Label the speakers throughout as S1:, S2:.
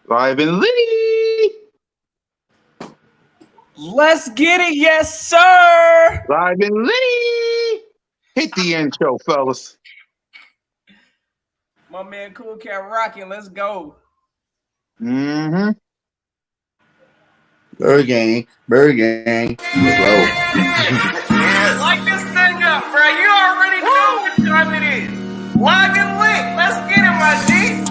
S1: Live and Liddy.
S2: Let's get it, yes, sir.
S1: Live and Liddy. Hit the intro, fellas.
S2: My man Cool Cat rocking. Let's go.
S1: Mm-hmm.
S3: Bird gang. Slow.
S2: Light this thing up, bro. You already know what time it is. Live and lit. Let's get it, my G.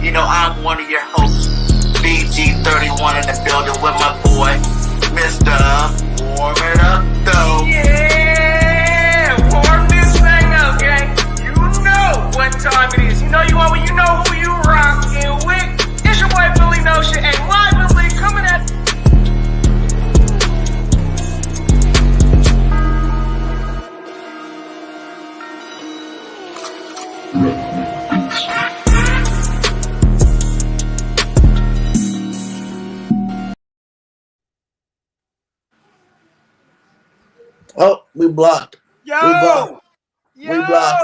S4: You know I'm one of your hosts, BG31 in the building with my boy, Mr. Warm It Up Though.
S2: Yeah, warm this thing up, gang. You know what time it is. You know you want, you know who you rockin' with. It's your boy Billy Notion and Live and Lit coming at.
S3: Oh, we blocked.
S2: Yo!
S3: We blocked.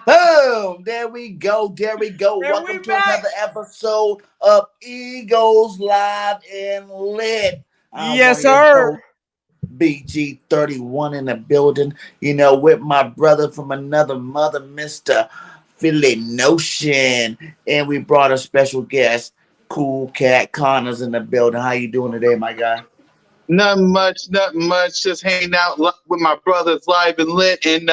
S3: Boom! There we go. Welcome to another episode of Eagles Live and Lit.
S2: Yes, sir.
S3: BG31 in the building, you know, with my brother from another mother, Mr. Philly Notion. And we brought a special guest, Cool Cat Connors in the building. How you doing today, my guy?
S1: Nothing much. Just hanging out with my brothers, Live and Lit, and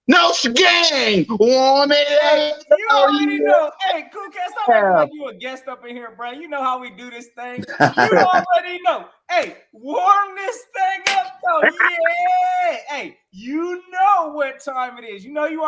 S1: Notion Gang. Warm it up.
S2: You already know. Hey, Cool Cat, stop acting like you a guest up in here, bro. You know how we do this thing. You already know. Hey, warm this thing up, though. Yeah. Hey, you know what time it is. You know you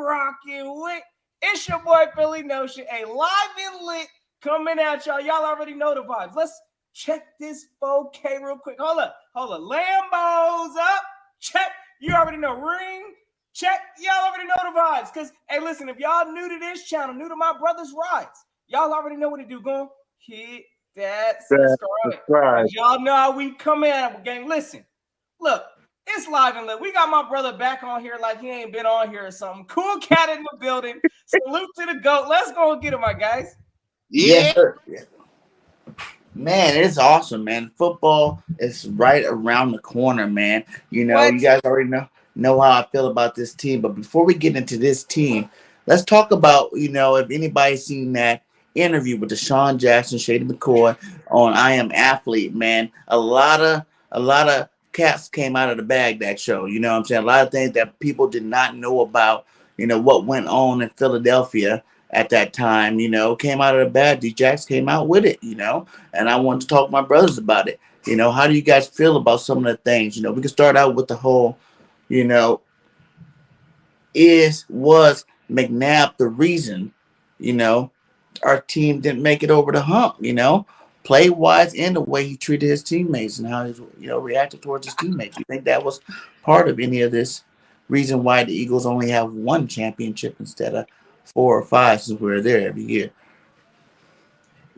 S2: rocking with. It's your boy Philly Notion. Hey, Live and Lit coming at y'all. Y'all already know the vibes. Let's check this 4K real quick. Hold up. Lambos up. Check. You already know. Ring. Check. Y'all already know the vibes. Because, hey, listen, if y'all new to this channel, new to my brother's rides, y'all already know what to do. Go hit that subscribe. Y'all know how we come in, gang. Listen, look, it's Live and Lit. We got my brother back on here like he ain't been on here or something. Cool Cat in the building. Salute to the GOAT. Let's go and get him, my guys.
S3: Yeah. Man, it's awesome, man. Football is right around the corner, man. You know, You guys already know how I feel about this team. But before we get into this team, let's talk about, you know, if anybody's seen that interview with Deshaun Jackson, Shady McCoy on I Am Athlete, man. A lot of cats came out of the bag that show. You know what I'm saying? A lot of things that people did not know about, you know, what went on in Philadelphia at that time, you know, came out of the bag. DJAX came out with it, you know, and I wanted to talk to my brothers about it. You know, how do you guys feel about some of the things? You know, we can start out with the whole, you know, was Mcnabb the reason, you know, our team didn't make it over the hump, you know, play wise and the way he treated his teammates and how he, you know, reacted towards his teammates. You think that was part of any of this reason why the Eagles only have one championship instead of 4 or 5 since we're there every year?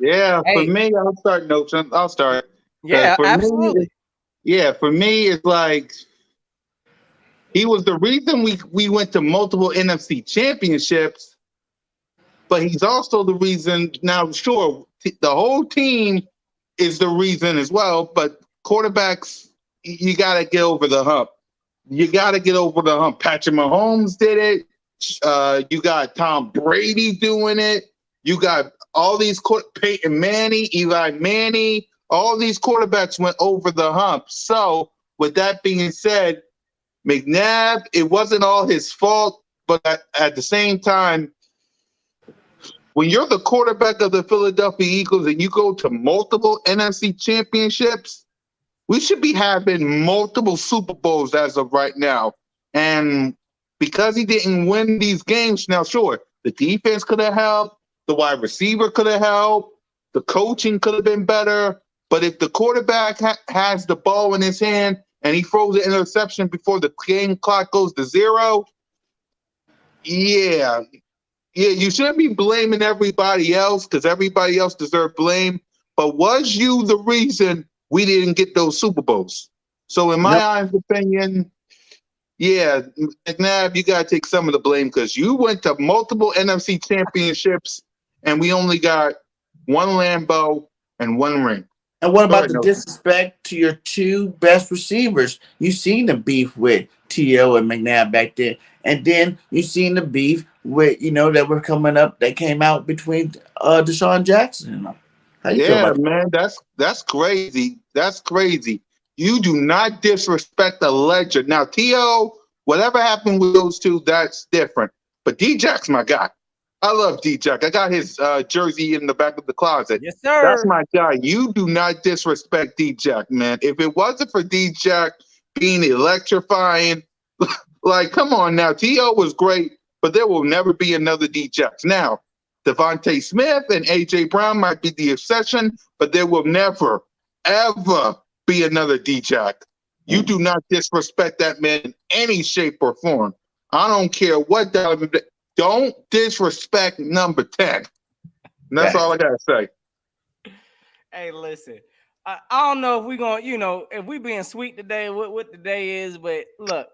S1: Yeah, for me, I'll start. Notion. I'll start.
S2: Yeah, absolutely.
S1: For me, it's like he was the reason we went to multiple NFC championships, but he's also the reason. Now, sure, the whole team is the reason as well, but quarterbacks, you got to get over the hump. Patrick Mahomes did it. You got Tom Brady doing it. You got all these Peyton Manning, Eli Manning. All these quarterbacks went over the hump. So, with that being said, McNabb, it wasn't all his fault, but at the same time, when you're the quarterback of the Philadelphia Eagles and you go to multiple NFC championships, we should be having multiple Super Bowls as of right now. And because he didn't win these games, now sure, the defense could have helped, the wide receiver could have helped, the coaching could have been better. But if the quarterback has the ball in his hand and he throws an interception before the game clock goes to 0, Yeah. Yeah, you shouldn't be blaming everybody else because everybody else deserved blame. But was you the reason we didn't get those Super Bowls? So in my
S3: Nope.
S1: honest opinion, yeah, McNabb, you got to take some of the blame because you went to multiple NFC championships and we only got one Lambeau and one ring.
S3: And what
S1: Go
S3: about
S1: ahead,
S3: the
S1: no.
S3: disrespect to your two best receivers? You seen the beef with T.O. and McNabb back then. And then you seen the beef with, that were coming up, that came out between Deshaun Jackson. How you feel
S1: Yeah,
S3: about that?
S1: man, that's crazy. That's crazy. You do not disrespect a legend. Now, T.O., whatever happened with those two, that's different. But DJAX, my guy. I love DJAX. I got his jersey in the back of the closet.
S2: Yes, sir.
S1: That's my guy. You do not disrespect DJAX, man. If it wasn't for DJAX being electrifying, like, come on now. T.O. was great, but there will never be another DJAX. Now, Devontae Smith and A.J. Brown might be the exception, but there will never, ever be another DJAX. You do not disrespect that man in any shape or form. I don't care what. Don't disrespect number 10. And that's all I got to say.
S2: Hey, listen. I don't know if we're going to, if we being sweet today, what the day is, but look.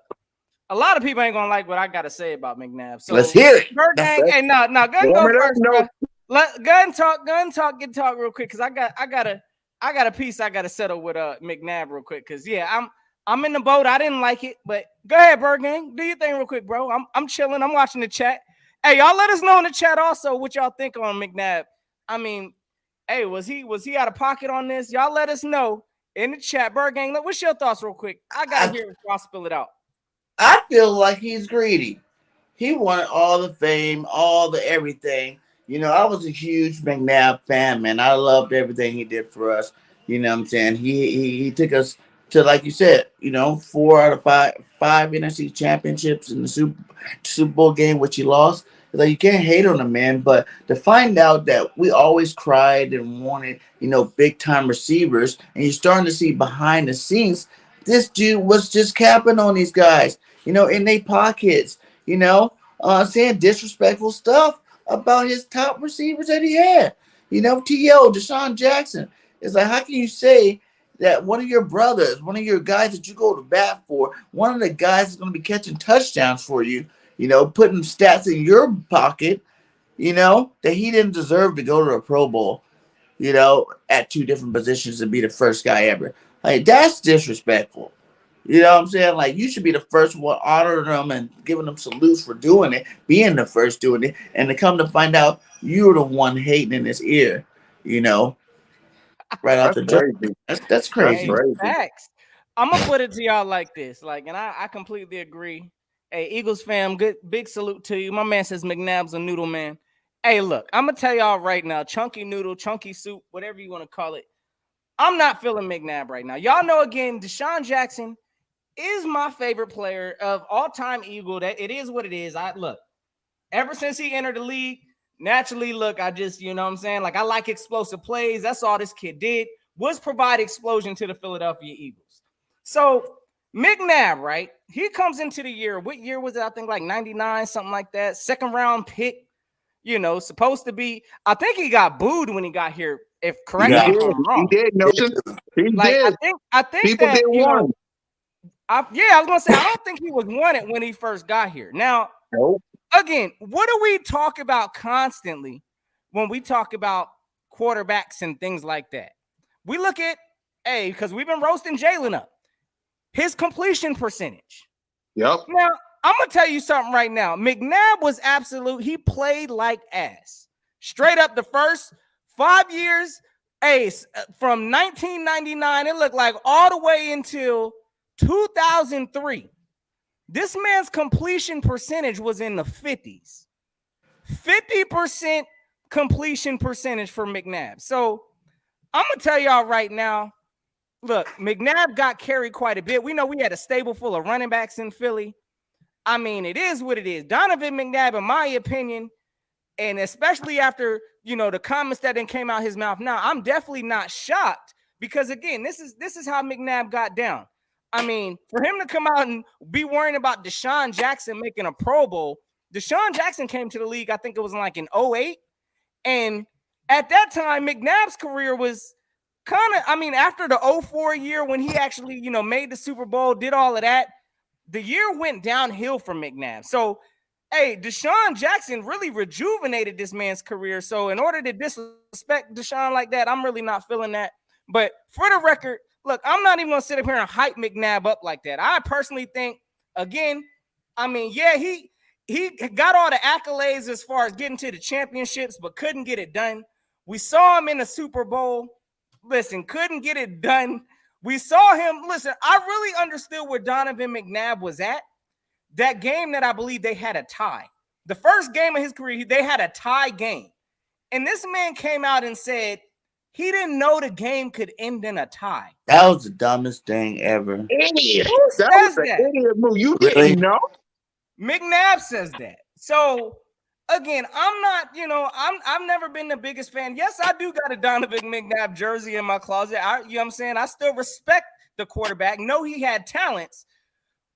S2: A lot of people ain't gonna like what I gotta say about McNabb. So
S3: Let's hear it.
S2: Bird Gang, hey, no, go ahead and go first, bro. Go ahead and talk real quick, cause I got a piece I gotta settle with McNabb real quick, cause yeah, I'm in the boat. I didn't like it, but go ahead, Bird Gang, do your thing real quick, bro. I'm chilling. I'm watching the chat. Hey, y'all, let us know in the chat also what y'all think on McNabb. I mean, hey, was he out of pocket on this? Y'all let us know in the chat. Bird Gang, what's your thoughts real quick? I gotta hear it before I spill it out.
S3: I feel like he's greedy. He wanted all the fame, all the everything. I was a huge McNabb fan, man. I loved everything he did for us. You know what I'm saying? He took us to, like you said, 4 out of 5 NFC championships in the Super Bowl game, which he lost. Like, you can't hate on him, man. But to find out that we always cried and wanted, big time receivers, and you're starting to see behind the scenes, this dude was just capping on these guys, in their pockets, saying disrespectful stuff about his top receivers that he had. T.O., Deshaun Jackson. It's like, how can you say that one of your brothers, one of your guys that you go to bat for, one of the guys that's going to be catching touchdowns for you, putting stats in your pocket, that he didn't deserve to go to a Pro Bowl, at 2 different positions and be the first guy ever. Like, that's disrespectful. You know what I'm saying? Like, you should be the first one honoring them and giving them salutes for doing it, being the first doing it, and to come to find out you're the one hating in his ear, right off the jump. That's crazy.
S2: Hey, facts. I'm gonna put it to y'all like this, and I completely agree. Hey, Eagles fam, big salute to you. My man says McNabb's a noodle man. Hey, look, I'm gonna tell y'all right now, chunky noodle, chunky soup, whatever you want to call it. I'm not feeling McNabb right now. Y'all know, again, Deshaun Jackson is my favorite player of all-time Eagle. That it is what it is. Ever since he entered the league, naturally, I just, what I'm saying? Like, I like explosive plays. That's all this kid did, was provide explosion to the Philadelphia Eagles. So McNabb, right? He comes into the year. What year was it? I think like 99, something like that. 2nd round pick, supposed to be. I think he got booed when he got here. If correct me if I'm wrong.
S1: He did, Notion. He did.
S2: I think
S1: people
S2: that,
S1: did one.
S2: I was gonna say I don't think he was wanted when he first got here. Now, again, what do we talk about constantly when we talk about quarterbacks and things like that? We look at because we've been roasting Jalen up, his completion percentage.
S1: Yep.
S2: Now, I'm gonna tell you something right now. McNabb was absolute. He played like ass. Straight up the first 5 years, from 1999, it looked like all the way until 2003. This man's completion percentage was in the 50s. 50% completion percentage for McNabb. So I'm going to tell y'all right now, look, McNabb got carried quite a bit. We know we had a stable full of running backs in Philly. I mean, it is what it is. Donovan McNabb, in my opinion, and especially after, the comments that then came out his mouth now, I'm definitely not shocked because, again, this is how McNabb got down. I mean, for him to come out and be worrying about Deshaun Jackson making a Pro Bowl, Deshaun Jackson came to the league, I think it was like in 08. And at that time, McNabb's career was kind of, I mean, after the 04 year when he actually, made the Super Bowl, did all of that, the year went downhill for McNabb. So, hey, Deshaun Jackson really rejuvenated this man's career. So in order to disrespect Deshaun like that, I'm really not feeling that. But for the record, look, I'm not even going to sit up here and hype McNabb up like that. I personally think, again, I mean, yeah, he got all the accolades as far as getting to the championships, but couldn't get it done. We saw him in the Super Bowl. Listen, couldn't get it done. We saw him. Listen, I really understood where Donovan McNabb was at. That game that I believe they had a tie. The first game of his career, they had a tie game. And this man came out and said he didn't know the game could end in a tie.
S3: That was the dumbest thing ever.
S1: Idiot.
S2: Who
S1: That
S2: says
S1: was
S2: that?
S1: an idiot move. You
S3: Really?
S1: didn't know?
S2: McNabb says that. So, again, I'm not, I've never been the biggest fan. Yes, I do got a Donovan McNabb jersey in my closet. You know what I'm saying? I still respect the quarterback. Know he had talents.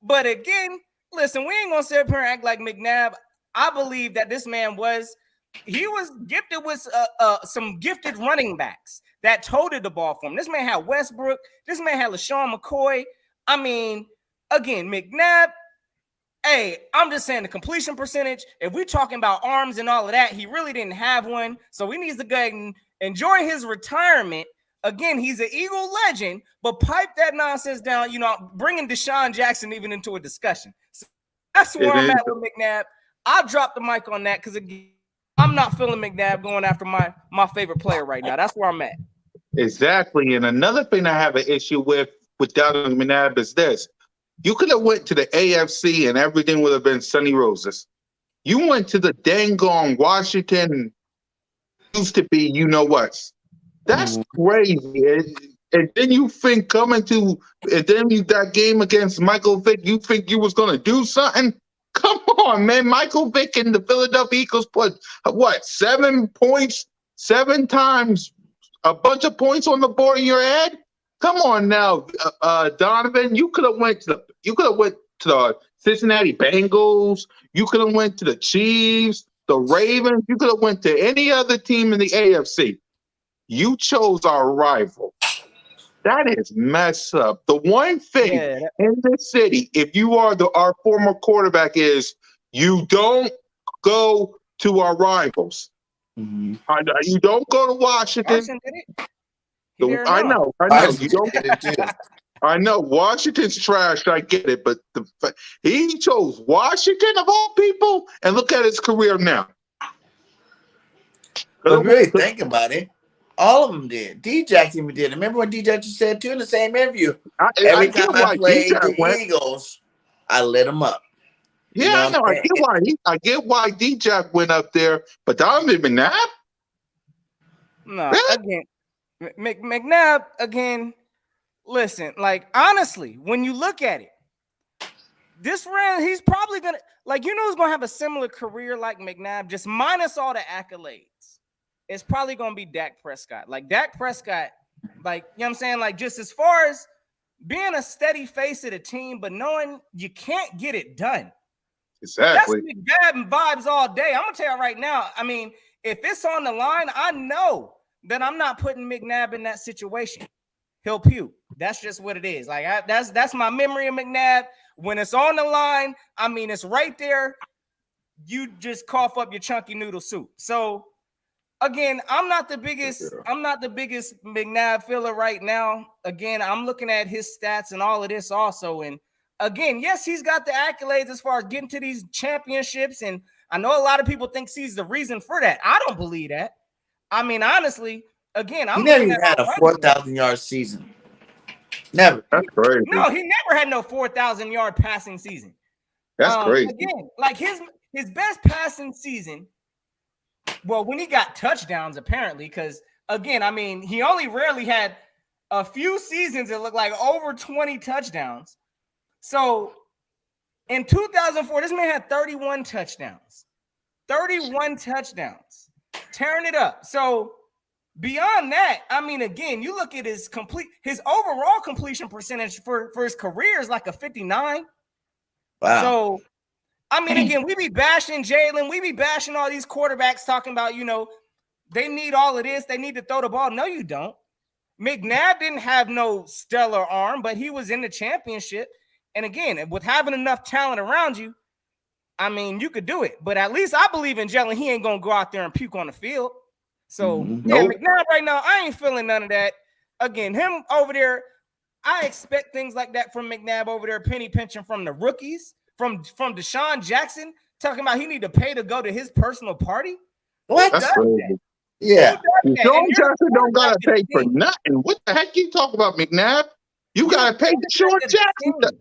S2: But again, listen, we ain't going to sit up here and act like McNabb. I believe that this man was gifted with some gifted running backs that toted the ball for him. This man had Westbrook. This man had LaShawn McCoy. I mean, again, McNabb, hey, I'm just saying the completion percentage, if we're talking about arms and all of that, he really didn't have one. So he needs to go ahead and enjoy his retirement. Again, he's an Eagle legend, but pipe that nonsense down, bringing Deshaun Jackson even into a discussion. So that's where I'm at with McNabb. I'll drop the mic on that because, again, I'm not feeling McNabb going after my favorite player right now. That's where I'm at.
S1: Exactly. And another thing I have an issue with Donovan McNabb is this. You could have went to the AFC and everything would have been sunny roses. You went to the dang on Washington, used to be what. That's crazy. And then you think that game against Michael Vick, you think you was going to do something? Come on, man. Michael Vick and the Philadelphia Eagles put, 7 points, 7 times, a bunch of points on the board in your head? Come on now, Donovan. You could have went to the Cincinnati Bengals. You could have went to the Chiefs, the Ravens. You could have went to any other team in the AFC. You chose our rival. That is messed up. The one thing in this city, if you are our former quarterback, is you don't go to our rivals. Mm-hmm. You don't go to Washington. I know. You don't. I know Washington's trash. I get it, but he chose Washington of all people, and look at his career now.
S3: But really think about it. All of them did. DJAX even did. Remember when DJAX said too in the same interview? Every time I played the Eagles, I lit them up.
S1: Yeah, I know. I get why DJAX went up there, but Donovan McNabb?
S2: No, again, McNabb, again, listen, like, honestly, when you look at it, this round, he's probably going to, who's going to have a similar career like McNabb, just minus all the accolades. It's probably going to be Dak Prescott. Like, Dak Prescott, you know what I'm saying? Like, just as far as being a steady face of the team, but knowing you can't get it done.
S1: Exactly.
S2: That's McNabb vibes all day. I'm going to tell you right now, I mean, if it's on the line, I know that I'm not putting McNabb in that situation. He'll puke. That's just what it is. Like, that's my memory of McNabb. When it's on the line, I mean, it's right there. You just cough up your chunky noodle soup. So, again, I'm not the biggest McNabb filler right now. Again, I'm looking at his stats and all of this also. And again, yes, he's got the accolades as far as getting to these championships. And I know a lot of people think he's the reason for that. I don't believe that. I mean, honestly, again,
S3: he never even had a 4,000-yard season. Never.
S1: That's crazy.
S2: No, he never had no 4,000-yard passing season.
S1: That's crazy.
S2: Again, like his best passing season. Well, when he got touchdowns, apparently, because, again, I mean, he only rarely had a few seasons that looked like over 20 touchdowns. So, in 2004, this man had 31 touchdowns. 31 touchdowns. Tearing it up. So, beyond that, I mean, again, you look at his overall completion percentage for his career is like a 59.
S3: Wow.
S2: So, I mean, again, we be bashing Jalen. We be bashing all these quarterbacks talking about, they need all of this. They need to throw the ball. No, you don't. Mcnabb didn't have no stellar arm, but he was in the championship. And again, with having enough talent around you, I mean, you could do it. But at least I believe in Jalen. He ain't going to go out there and puke on the field. So, Mcnabb right now, I ain't feeling none of that. Again, him over there, I expect things like that from Mcnabb over there, penny pinching from the rookies, from Deshaun Jackson, talking about he need to pay to go to his personal party.
S3: What?
S1: That's crazy.
S3: Yeah.
S1: Deshaun Jackson don't got to pay for nothing. What the heck you talk about, Mcnabb? You got to pay Deshaun Jackson.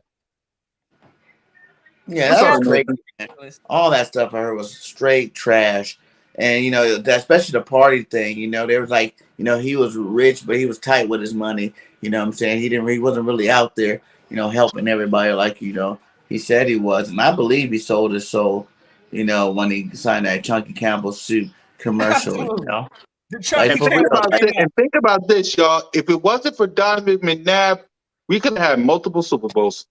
S3: Yeah, that was crazy. All that stuff I heard was straight trash. And, especially the party thing, there was like, he was rich, but he was tight with his money. You know what I'm saying? He wasn't really out there, helping everybody like, he said he was. And I believe he sold his soul, when he signed that Chunky Campbell suit commercial,
S1: And think about this, y'all. If it wasn't for Donovan McNabb, we could have had multiple Super Bowls.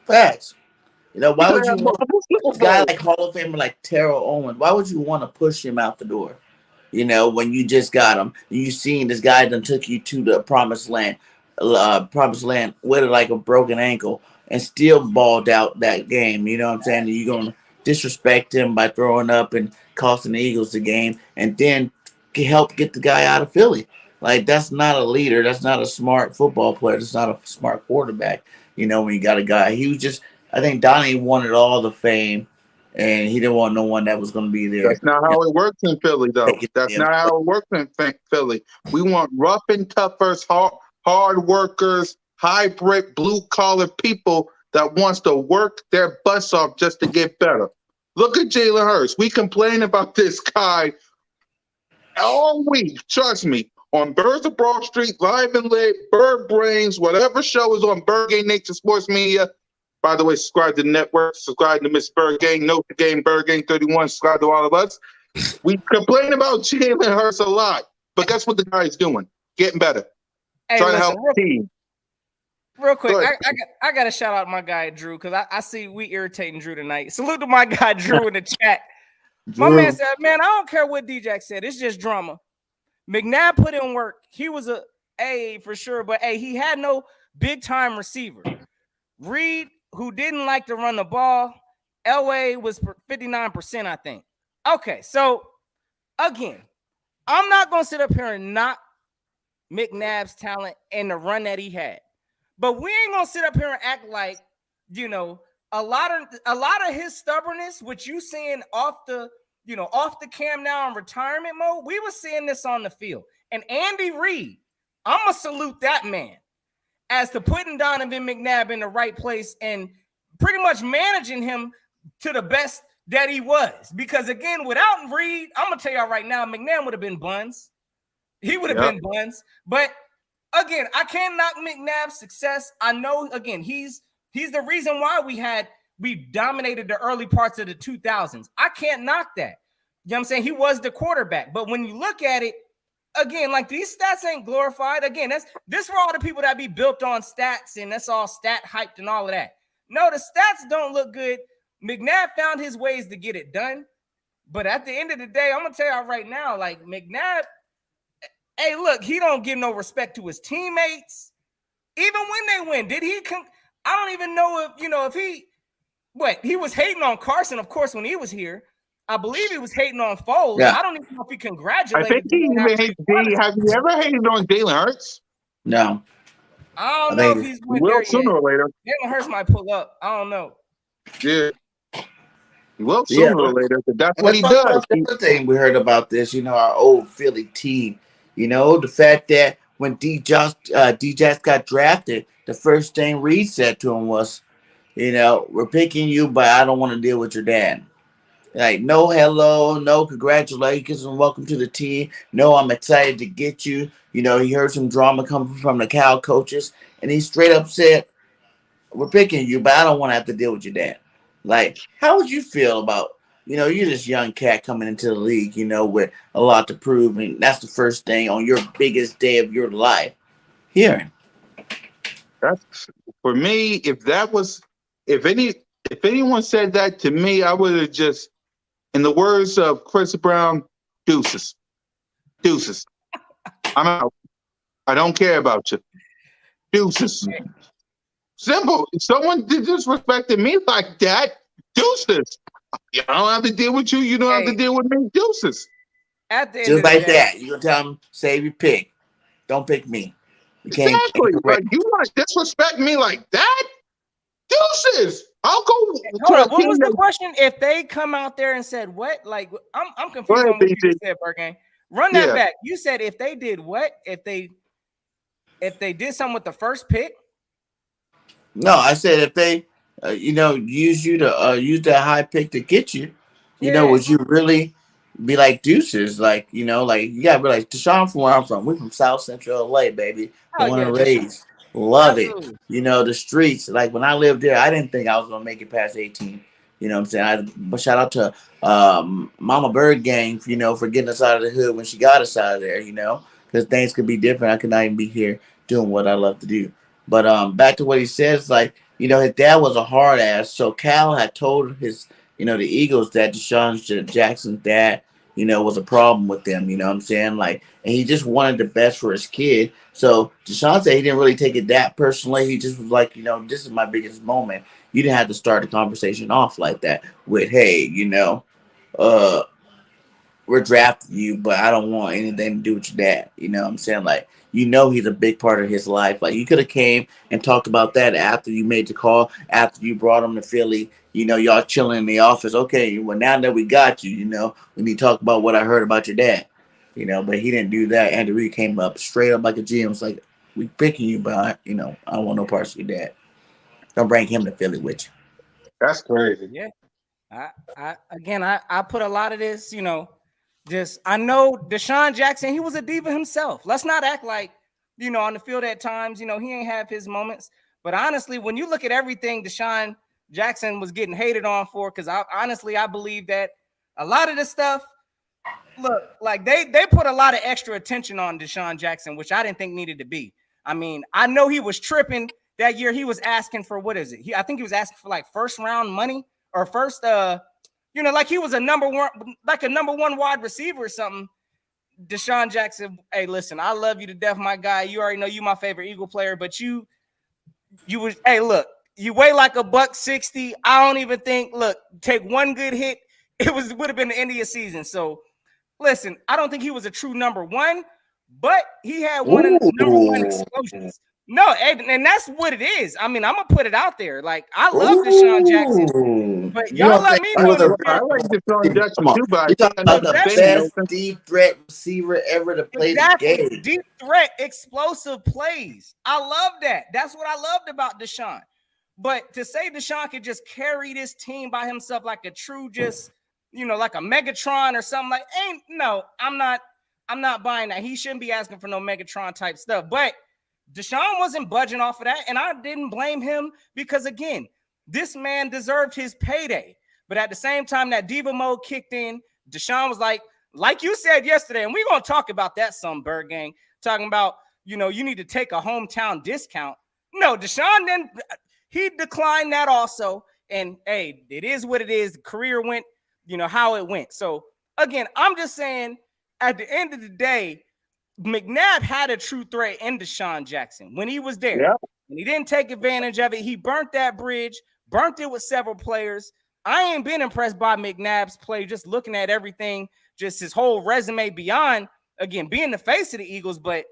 S3: Facts. Why would you want a guy like Hall of Famer like Terrell Owens? Why would you want to push him out the door? When you just got him, you seen this guy that took you to the promised land with like a broken ankle and still balled out that game. You know what I'm saying? And you're gonna disrespect him by throwing up and costing the Eagles the game, and then help get the guy out of Philly. Like, that's not a leader. That's not a smart football player. That's not a smart quarterback. When you got a guy, he was just. I think Donnie wanted all the fame, and he didn't want no one that was going to be there.
S1: That's not how it works in Philly, though. That's not how it works in Philly. We want rough and toughers, hard workers, hybrid, blue-collar people that wants to work their butts off just to get better. Look at Jalen Hurts. We complain about this guy all week. Trust me. On Birds of Broad Street, Live and Lit, Bird Brains, whatever show is on Bird Game Nature Sports Media. By the way, subscribe to the network, subscribe to Miss Bird Gang, Note the Game, Bird Gang 31, subscribe to all of us. We complain about Jalen Hurts a lot, but guess what the guy's doing? Getting better. Trying to help the team.
S2: Real quick, I got to shout out my guy, Drew, because I see we irritating Drew tonight. Salute to my guy, Drew, in the chat. My man said, man, I don't care what DJAX said. It's just drama. McNabb put in work. He was a A for sure, but he had no big-time receiver. Reed, who didn't like to run the ball, LA was 59%, I think. Okay, so again, I'm not going to sit up here and knock McNabb's talent and the run that he had. But we ain't going to sit up here and act like, a lot of his stubbornness, which you seeing off the cam now in retirement mode, we were seeing this on the field. And Andy Reid, I'm going to salute that man as to putting Donovan McNabb in the right place and pretty much managing him to the best that he was. Because, again, without Reed, I'm going to tell y'all right now, McNabb would have been buns. He would have been buns. But, again, I can't knock McNabb's success. I know, again, he's the reason why we dominated the early parts of the 2000s. I can't knock that. You know what I'm saying? He was the quarterback. But when you look at it, again, like, these stats ain't glorified. Again, this for all the people that be built on stats and that's all stat hyped and all of that. No, the stats don't look good. McNabb found his ways to get it done. But at the end of the day, I'm going to tell y'all right now, like, McNabb, hey, look, he don't give no respect to his teammates. Even when they win, did he I don't even know if he was hating on Carson, of course, when he was here. I believe he was hating on Foles. Yeah. I don't even know if he congratulated.
S1: I think he even hates. Have you ever hated on Jalen Hurts?
S3: No.
S2: I don't know if he's
S1: will there sooner or later.
S2: Jalen Hurts might pull up. I don't know.
S1: Yeah. He will sooner or later. That's what he does.
S3: The other thing we heard about this, our old Philly team, the fact that when DJAX got drafted, the first thing Reed said to him was, we're picking you, but I don't want to deal with your dad. Like, no hello, no congratulations and welcome to the team. No, I'm excited to get you. He heard some drama coming from the Cal coaches, and he straight up said, we're picking you, but I don't want to have to deal with your dad. Like, how would you feel about, you're this young cat coming into the league, with a lot to prove, and that's the first thing on your biggest day of your life hearing.
S1: That's, for me, if If anyone said that to me, I would have just, in the words of Chris Brown, deuces. Deuces. I'm out. I don't care about you. Deuces. Simple. If someone disrespected me like that, deuces. I don't have to deal with you. You don't have to deal with me. Deuces.
S2: At the end
S3: Just
S2: of the
S3: like
S2: day,
S3: that. You're gonna tell them, save your pick. Don't pick me. You can't
S1: Exactly. Like,
S3: correct.
S1: you want to disrespect me like that? Deuces. I'll go
S2: hold
S1: to
S2: on.
S1: a
S2: What
S1: team
S2: was the
S1: that.
S2: question? If they come out there and said what? Like, I'm
S1: Go
S2: confused
S1: ahead,
S2: on what you
S1: BG.
S2: just said, Burgang. Run that
S1: Yeah.
S2: back. You said if they did what? If they did something with the first pick?
S3: No, I said if they, use you to use that high pick to get you,
S2: Yeah.
S3: would you really be like deuces? Like, like you gotta be like Deshaun from where I'm from. We're from South Central LA, baby.
S2: Oh
S3: Born
S2: yeah,
S3: and
S2: Deshaun.
S3: raised. Love
S2: Absolutely.
S3: it. The streets. Like when I lived there, I didn't think I was gonna make it past 18. You know what I'm saying? But shout out to Mama Bird Gang, for getting us out of the hood when she got us out of there, because things could be different. I could not even be here doing what I love to do. But back to what he says, like, his dad was a hard ass. So Cal had told his, the Eagles that Deshaun Jackson's dad, was a problem with them, you know what I'm saying? Like, and he just wanted the best for his kid. So Deshaun said he didn't really take it that personally. He just was like, this is my biggest moment. You didn't have to start the conversation off like that with, hey, we're drafting you, but I don't want anything to do with your dad. You know what I'm saying? Like, he's a big part of his life. Like, you could have came and talked about that after you made the call, after you brought him to Philly. Y'all chilling in the office. Okay, well, now that we got you, we need to talk about what I heard about your dad. But he didn't do that. Andy Reid came up straight up like a GM. Was like, we picking you, but I don't want no parts of your dad. Don't bring him to Philly with you.
S1: That's crazy.
S2: Yeah. I put a lot of this, just I know Deshaun Jackson, he was a diva himself. Let's not act like, on the field at times, he ain't have his moments. But honestly, when you look at everything Deshaun Jackson was getting hated on for, because I believe that a lot of this stuff, look, like they put a lot of extra attention on Deshaun Jackson, which I didn't think needed to be. I mean, I know he was tripping that year. He was asking for, what is it? I think he was asking for like first round money or first, like he was a number one wide receiver or something. Deshaun Jackson, hey, listen, I love you to death, my guy. You already know you my favorite Eagle player, but you was, hey, look, you weigh like $160. I don't even think, look, take one good hit, would have been the end of your season. So listen, I don't think he was a true number one, but he had one of the number one explosions. No, and that's what it is. I mean, I'm gonna put it out there. Like, I love Deshaun Jackson, but y'all let me know.
S1: I like Deshaun Jackson too, but
S3: you talking about the best
S1: saying,
S3: deep threat receiver ever to play the game.
S2: Deep threat, explosive plays. I love that. That's what I loved about Deshaun. But to say Deshaun could just carry this team by himself like a true, just like a Megatron or something, like, I'm not buying that. He shouldn't be asking for no Megatron type stuff. But Deshaun wasn't budging off of that, and I didn't blame him because, again, this man deserved his payday. But at the same time, that diva mode kicked in. Deshaun was like you said yesterday, and we're going to talk about that some, Bird Gang, talking about, you need to take a hometown discount. No, Deshaun then he declined that also. And, hey, it is what it is. The career went, how it went. So, again, I'm just saying, at the end of the day, Mcnabb had a true threat in Deshaun Jackson when he was there.
S1: Yeah.
S2: And he didn't take advantage of it. He burnt that bridge, burnt it with several players. I ain't been impressed by McNabb's play, just looking at everything, just his whole resume beyond, again, being the face of the Eagles. But,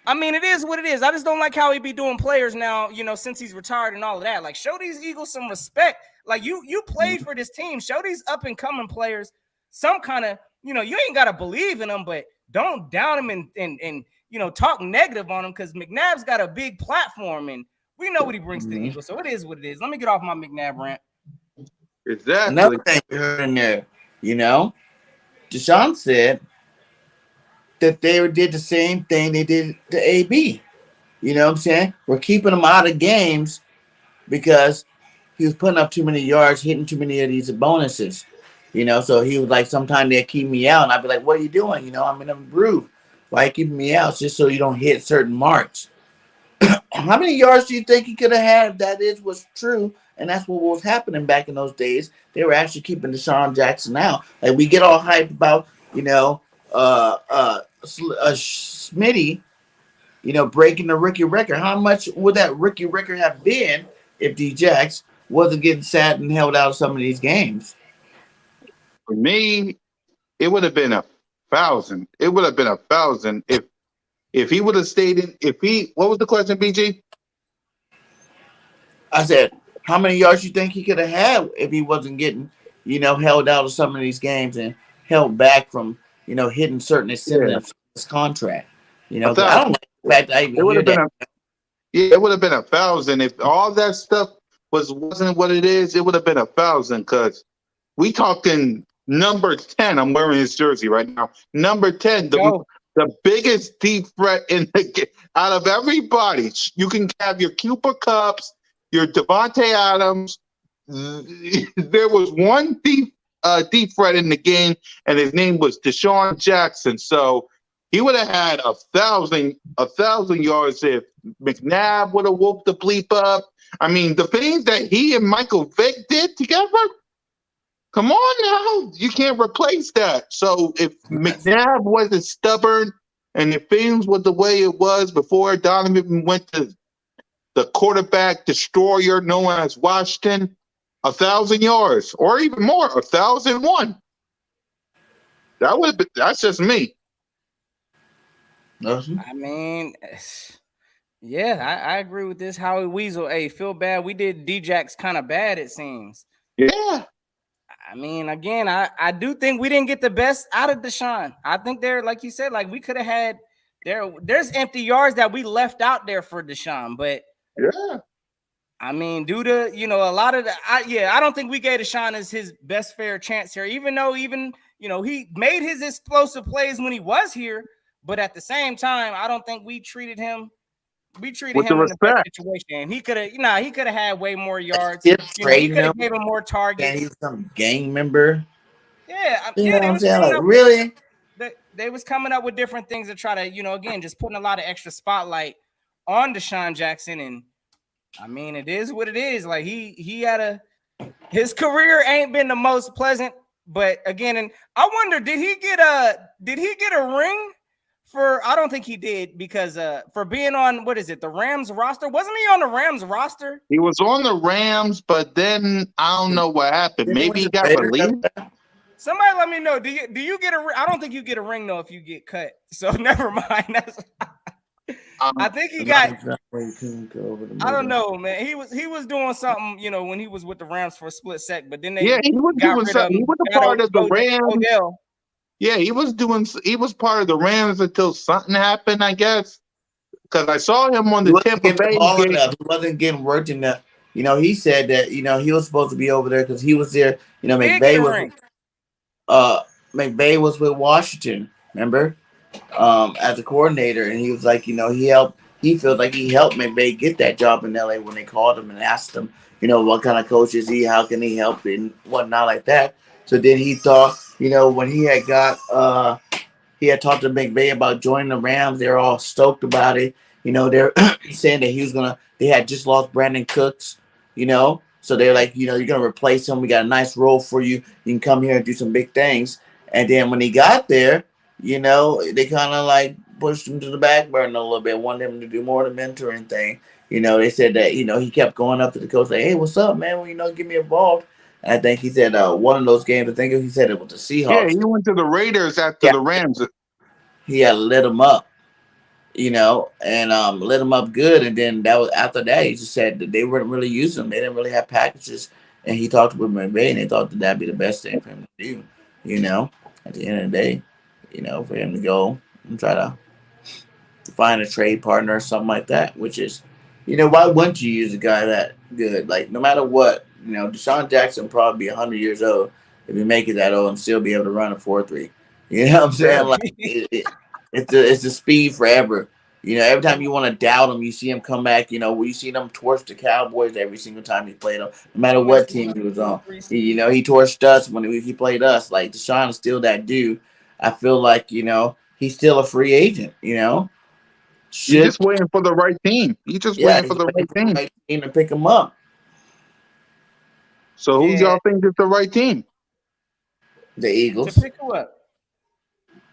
S2: I mean, it is what it is. I just don't like how he be doing players now, since he's retired and all of that. Like, show these Eagles some respect. Like, you played for this team. Show these up-and-coming players some kind of, you ain't got to believe in them, but don't down him and talk negative on him, because McNabb's got a big platform and we know what he brings to the Eagles. So it is what it is. Let me get off my McNabb rant.
S1: Exactly.
S3: Another thing we heard in there, Deshaun said that they did the same thing they did to AB. You know what I'm saying? We're keeping him out of games because he was putting up too many yards, hitting too many of these bonuses. So he was like, sometimes they'll keep me out. And I'd be like, what are you doing? I'm in a groove. Why are you keeping me out? It's just so you don't hit certain marks. How many yards do you think he could have had if that was true And that's what was happening back in those days. They were actually keeping Deshaun Jackson out. Like we get all hyped about, Smitty, breaking the rookie record. How much would that rookie record have been if DJAX wasn't getting sat and held out of some of these games?
S1: For me, it would have been 1,000. It would have been 1,000 if he would have stayed in. What was the question, BG?
S3: I said, how many yards you think he could have had if he wasn't getting, held out of some of these games and held back from, hitting certain incentives of his contract? I don't like the fact that I even hear that.
S1: It would have been 1,000 if all that stuff wasn't what it is. It would have been 1,000 because we talking number 10. I'm wearing his jersey right now. Number 10, the biggest deep threat out of everybody. You can have your Cooper Kupps, your Devontae Adams. There was one deep threat in the game, and his name was Deshaun Jackson. So he would have had 1,000 yards if Mcnabb would have woke the bleep up. I mean, the things that he and Michael Vick did together. Come on now, you can't replace that. So if McNabb wasn't stubborn and if things were the way it was before Donovan went to the quarterback destroyer known as Washington, 1,000 yards or even more, 1,001. That's just me.
S2: I mean, yeah, I agree with this. Howie Weasel, hey, feel bad. We did DJAX kind of bad, it seems.
S1: Yeah.
S2: I mean, again, I do think we didn't get the best out of Deshaun. I think like you said, like we could have had there's empty yards that we left out there for Deshaun, but
S1: yeah.
S2: I mean, due to a lot of I don't think we gave Deshaun his best fair chance here, even though he made his explosive plays when he was here, but at the same time, I don't think we treated him. We treated him in the best situation. He could have had way more yards. He could have gave him more targets.
S3: And he's some gang member.
S2: Yeah,
S3: you know what I'm saying? Like, really?
S2: They was coming up with different things to try to, again, just putting a lot of extra spotlight on Deshaun Jackson. And I mean, it is what it is. Like he had his career ain't been the most pleasant. But again, and I wonder, did he get a ring? I don't think he did because for being on the Rams roster. Wasn't he on the Rams roster?
S1: He was on the Rams, but then I don't know what happened. Maybe he got released.
S2: Somebody let me know. Do you get a? I don't think you get a ring though if you get cut. So never mind. I think he got. I don't know, man. He was doing something, when he was with the Rams for a split sec, but then he was doing something.
S1: He was a part of the Rams. Odell. Yeah, he was part of the Rams until something happened, I guess. Because I saw him on the Tampa Bay game.
S3: He wasn't getting worked in the. He said that he was supposed to be over there because he was there. McVay was with Washington. Remember, as a coordinator, and he was like, he feels like he helped McVay get that job in LA when they called him and asked him, what kind of coach is he? How can he help and whatnot like that. So then he thought. When he had he had talked to McVay about joining the Rams, they're all stoked about it. They're saying that they had just lost Brandon Cooks, so they're like, you're going to replace him. We got a nice role for you. You can come here and do some big things. And then when he got there, they kind of like pushed him to the back burner a little bit, wanted him to do more of the mentoring thing. They said that, he kept going up to the coach like, hey, what's up, man? Well, get me involved. I think he said one of those games. I think he said it was the Seahawks.
S1: Yeah, he went to the Raiders after the Rams.
S3: He had lit him up, and lit him up good. And then after that, he just said that they weren't really using him. They didn't really have packages. And he talked with McVay, and they thought that'd be the best thing for him to do. At the end of the day, for him to go and try to find a trade partner or something like that. Which is, why wouldn't you use a guy that good? Like no matter what. Deshaun Jackson probably be 100 years old if he make it that old and still be able to run a 4.3. You know what I'm saying? Like it's the speed forever. Every time you want to doubt him, you see him come back. You see them torch the Cowboys every single time he played them, no matter what team he was on. He torched us when he played us. Like Deshaun is still that dude. I feel like he's still a free agent. He's
S1: just waiting for the right team. He's just waiting for the right team
S3: to pick him up.
S1: So who y'all think is the right team?
S3: The Eagles.
S2: To pick who up?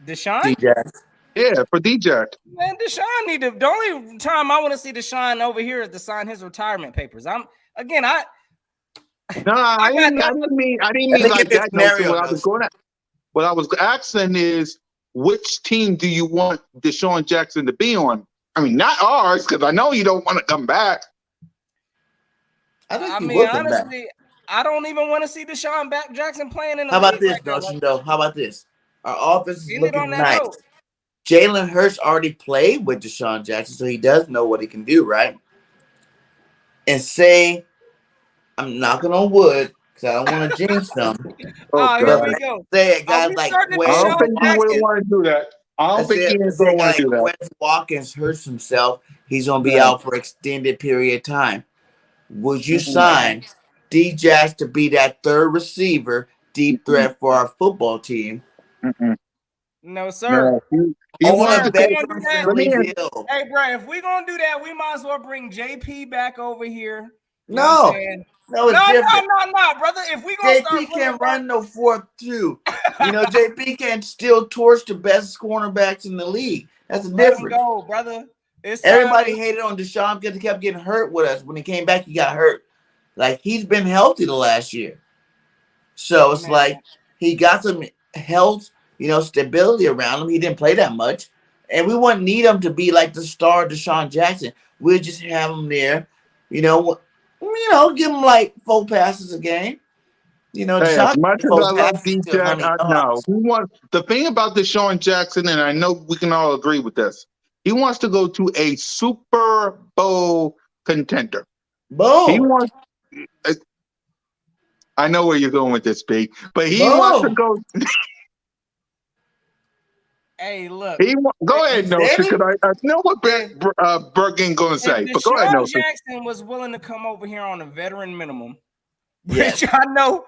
S2: Deshaun?
S3: DJAX.
S1: Yeah, for DJAX.
S2: Man, Deshaun need to. The only time I want to see Deshaun over here is to sign his retirement papers. I
S1: didn't mean like that. No, what I was asking is, which team do you want Deshaun Jackson to be on? I mean, not ours, because I know you don't want to come back.
S3: I mean, honestly,
S2: I don't even want to see Deshaun Jackson playing in the
S3: How about
S2: league.
S3: this, How about this? Our offense is looking nice. Jalen Hurts already played with Deshaun Jackson, so he does know what he can do, right? And say, I'm knocking on wood because I don't want to jinx them.
S2: Here we go.
S3: Say guys like
S1: I don't think you would want to do that. I don't think he is going to want to do that.
S3: Quez Watkins hurts himself. He's going to be out for an extended period of time. Would you sign DJAX to be that third receiver, deep threat for our football team?
S2: No, sir.
S1: No, he wants to
S2: Hey, bro, if we're going to do that, we might as well bring JP back over here.
S3: No,
S2: it's
S3: different.
S2: No, brother. If we going to start
S3: JP can't run no 4-2. JP can still torch the best cornerbacks in the league. That's a difference.
S2: Let him go, brother.
S3: Everybody hated on Deshaun because he kept getting hurt with us. When he came back, he got hurt. Like, he's been healthy the last year. So it's like he got some health, stability around him. He didn't play that much. And we wouldn't need him to be like the star Deshaun Jackson. We'll just have him there, give him like 4 passes a game.
S1: As much as I love DJAX, the thing about Deshaun Jackson, and I know we can all agree with this, he wants to go to a Super Bowl contender.
S3: Boom.
S1: He wants. I know where you're going with this, B, but he wants to go.
S2: Hey, look.
S1: Go ahead, Noah, because I know what Berg ain't going to say. But go ahead, Noah.
S2: Jackson was willing to come over here on a veteran minimum, which I know.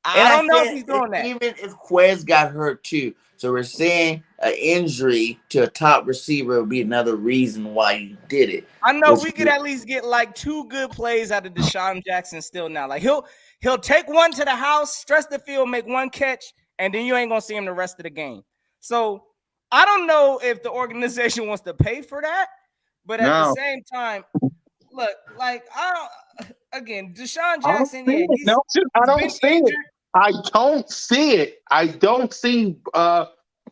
S2: I don't know if he's doing that.
S3: Even if Quez got hurt too. So we're saying an injury to a top receiver would be another reason why he did it.
S2: I know we could at least get like 2 good plays out of Deshaun Jackson still now. Like he'll take one to the house, stress the field, make 1 catch, and then you ain't going to see him the rest of the game. So I don't know if the organization wants to pay for that, but at the same time, look, like Deshaun Jackson.
S1: I don't see it. I don't see it.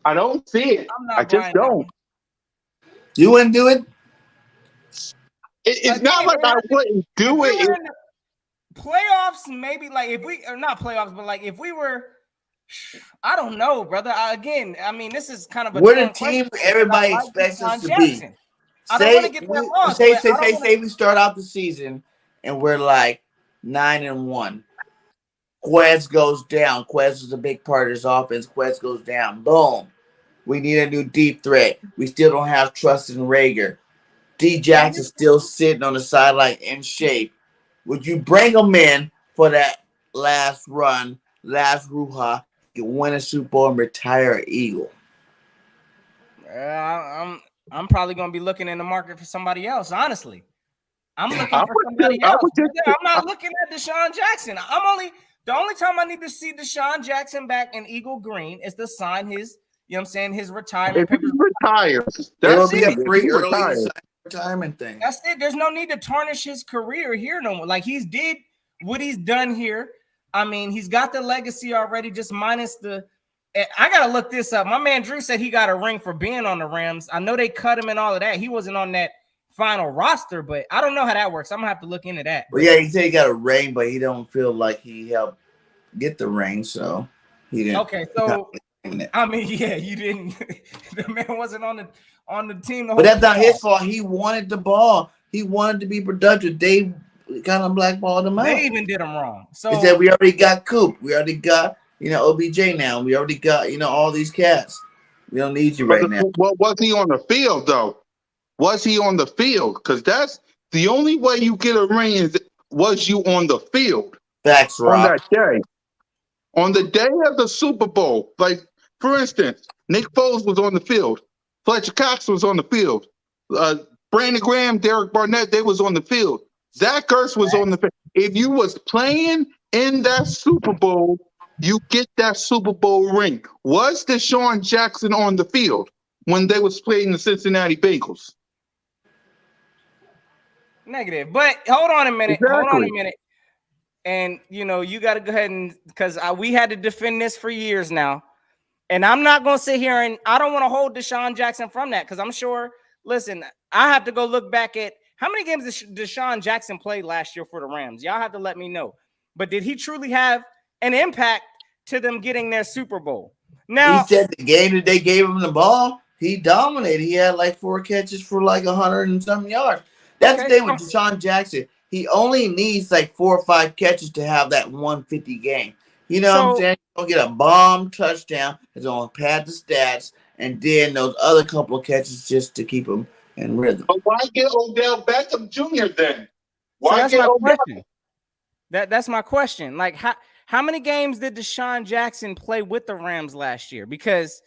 S1: I don't see it. I just don't.
S3: You wouldn't do it?
S1: It's not like I wouldn't do it.
S2: Playoffs, maybe like if we are not playoffs, but like if we were, I don't know, brother. This is kind of a
S3: we're the team everybody expects us to be.
S2: I don't want to get that wrong.
S3: Say we start out the season and we're like 9-1. Quez goes down. Quez is a big part of this offense. Quez goes down. Boom. We need a new deep threat. We still don't have trust in Rager. DJAX is still sitting on the sideline in shape. Would you bring him in for that last run, last Ruha, win a Super Bowl and retire an Eagle?
S2: I'm probably going to be looking in the market for somebody else, honestly. I'm looking for somebody else. I'm not looking at Deshaun Jackson. The only time I need to see Deshaun Jackson back in Eagle Green is to sign his, his retirement.
S1: If he retires,
S3: that'll be a free early retirement thing.
S2: That's it. There's no need to tarnish his career here no more. Like he's did what he's done here. I mean, he's got the legacy already, just minus the. I gotta look this up. My man Drew said he got a ring for being on the Rams. I know they cut him and all of that. He wasn't on that final roster, but I don't know how that works. I'm gonna have to look into that.
S3: Well, yeah, he said he got a ring, but he don't feel like he helped get the ring, so he didn't.
S2: Okay, so you didn't. The man wasn't on the team.
S3: But that's not his fault. He wanted the ball. He wanted to be productive. They kind of blackballed him out.
S2: They even did him wrong. So
S3: he said we already got Coop. We already got OBJ now. We already got all these cats. We don't need you right now.
S1: Well, was he on the field though? Was he on the field? Because that's the only way you get a ring was you on the field.
S3: Facts, Rob.
S1: On that day. On the day of the Super Bowl. Like, for instance, Nick Foles was on the field. Fletcher Cox was on the field. Brandon Graham, Derek Barnett, they was on the field. Zach Ertz was on the field. If you was playing in that Super Bowl, you get that Super Bowl ring. Was DeSean Jackson on the field when they was playing the Cincinnati Bengals?
S2: Negative. But hold on a minute.
S1: Exactly.
S2: Hold on a minute. And, you know, you got to go ahead and, because we had to defend this for years now. And I'm not going to sit here and I don't want to hold DeSean Jackson from that because I'm sure, listen, I have to go look back at how many games did DeSean Jackson play last year for the Rams? Y'all have to let me know. But did he truly have an impact to them getting their Super Bowl? Now,
S3: he said the game that they gave him the ball, he dominated. He had like 4 catches for like 100 and something yards. That's the thing with DeSean Jackson. He only needs like 4 or 5 catches to have that 150 game. You know what I'm saying? He's going to get a bomb touchdown. He's going to pad the stats. And then those other couple of catches just to keep him in rhythm.
S1: But why get Odell Beckham Jr. then?
S2: Why that's get my Odell? Question. That's my question. Like, how many games did DeSean Jackson play with the Rams last year? Because,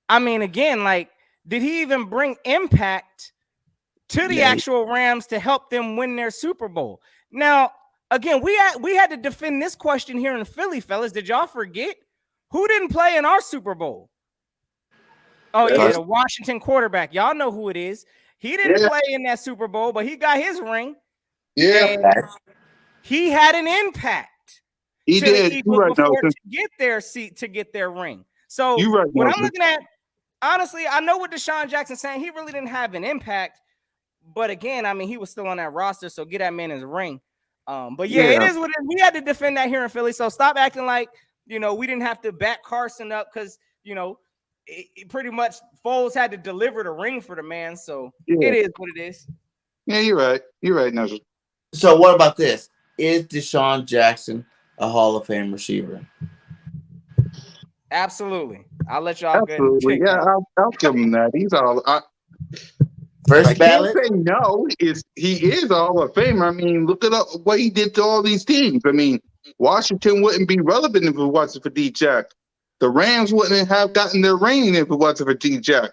S2: I mean, again, like, did he even bring impact to the actual Rams to help them win their Super Bowl? Now, again, we had to defend this question here in Philly, fellas. Did y'all forget who didn't play in our Super Bowl? Oh, yeah, the Washington quarterback. Y'all know who it is. He didn't play in that Super Bowl, but he got his ring.
S1: Yeah.
S2: He had an impact.
S1: He did.
S2: To get their ring. So what I'm looking at, honestly, I know what DeSean Jackson's saying. He really didn't have an impact. But again, I mean, he was still on that roster, so get that man his ring. But yeah, it is what it is. We had to defend that here in Philly. So stop acting like, you know, we didn't have to back Carson up because, you know, it pretty much Foles had to deliver the ring for the man. So it is what it is.
S1: Yeah, you're right. You're right, Nigel.
S3: So what about this? Is DeSean Jackson a Hall of Fame receiver?
S2: Absolutely. I'll let y'all
S1: Absolutely. Yeah, I'll give him that. He's all
S3: first ballot.
S1: Say no, he is a Hall of Famer. I mean, look at what he did to all these teams. I mean, Washington wouldn't be relevant if it wasn't for DJAX. The Rams wouldn't have gotten their ring if it wasn't for DJAX.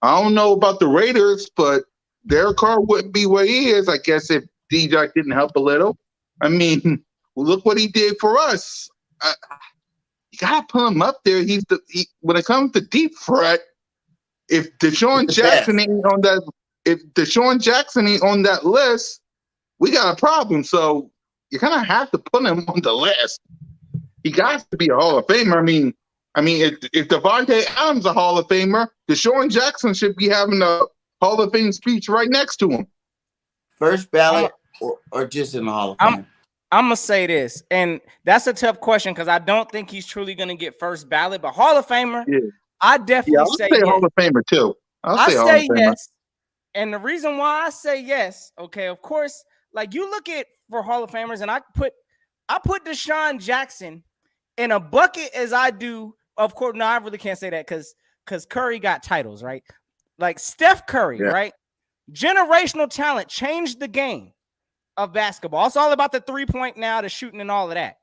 S1: I don't know about the Raiders, but their car wouldn't be where he is, I guess, if DJAX didn't help a little. I mean, look what he did for us. You gotta put him up there. When it comes to deep threat, if DeSean Jackson ain't on that list, we got a problem. So you're gonna have to put him on the list. He got to be a Hall of Famer. I mean, if Devontae Adams a Hall of Famer, DeSean Jackson should be having a Hall of Fame speech right next to him.
S3: First ballot or just in the Hall of Fame?
S2: I'm going to say this, and that's a tough question because I don't think he's truly going to get first ballot, but Hall of Famer, I definitely say yes.
S1: Hall of Famer too.
S2: I say yes. And the reason why I say yes, okay, of course, like you look at for Hall of Famers, and I put DeSean Jackson in a bucket as I do. Of course, no, I really can't say that because Curry got titles, right? Like Steph Curry, right? Generational talent changed the game of basketball. It's all about the 3-point now, the shooting and all of that.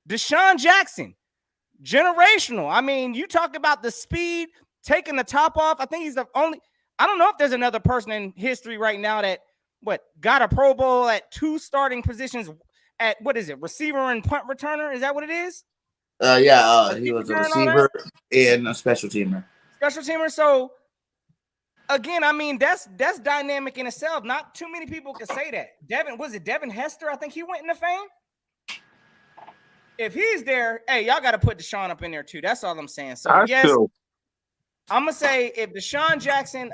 S2: DeSean Jackson, generational. I mean, you talk about the speed, taking the top off. I think he's the only. I don't know if there's another person in history right now that got a Pro Bowl at 2 starting positions at receiver and punt returner. Is that what it is?
S3: He was a receiver and a special teamer.
S2: So again, I mean, that's dynamic in itself. Not too many people can say that. Devin Hester? I think he went into fame. If he's there, hey, y'all got to put DeSean up in there too. That's all I'm saying. So I'm gonna say if DeSean Jackson,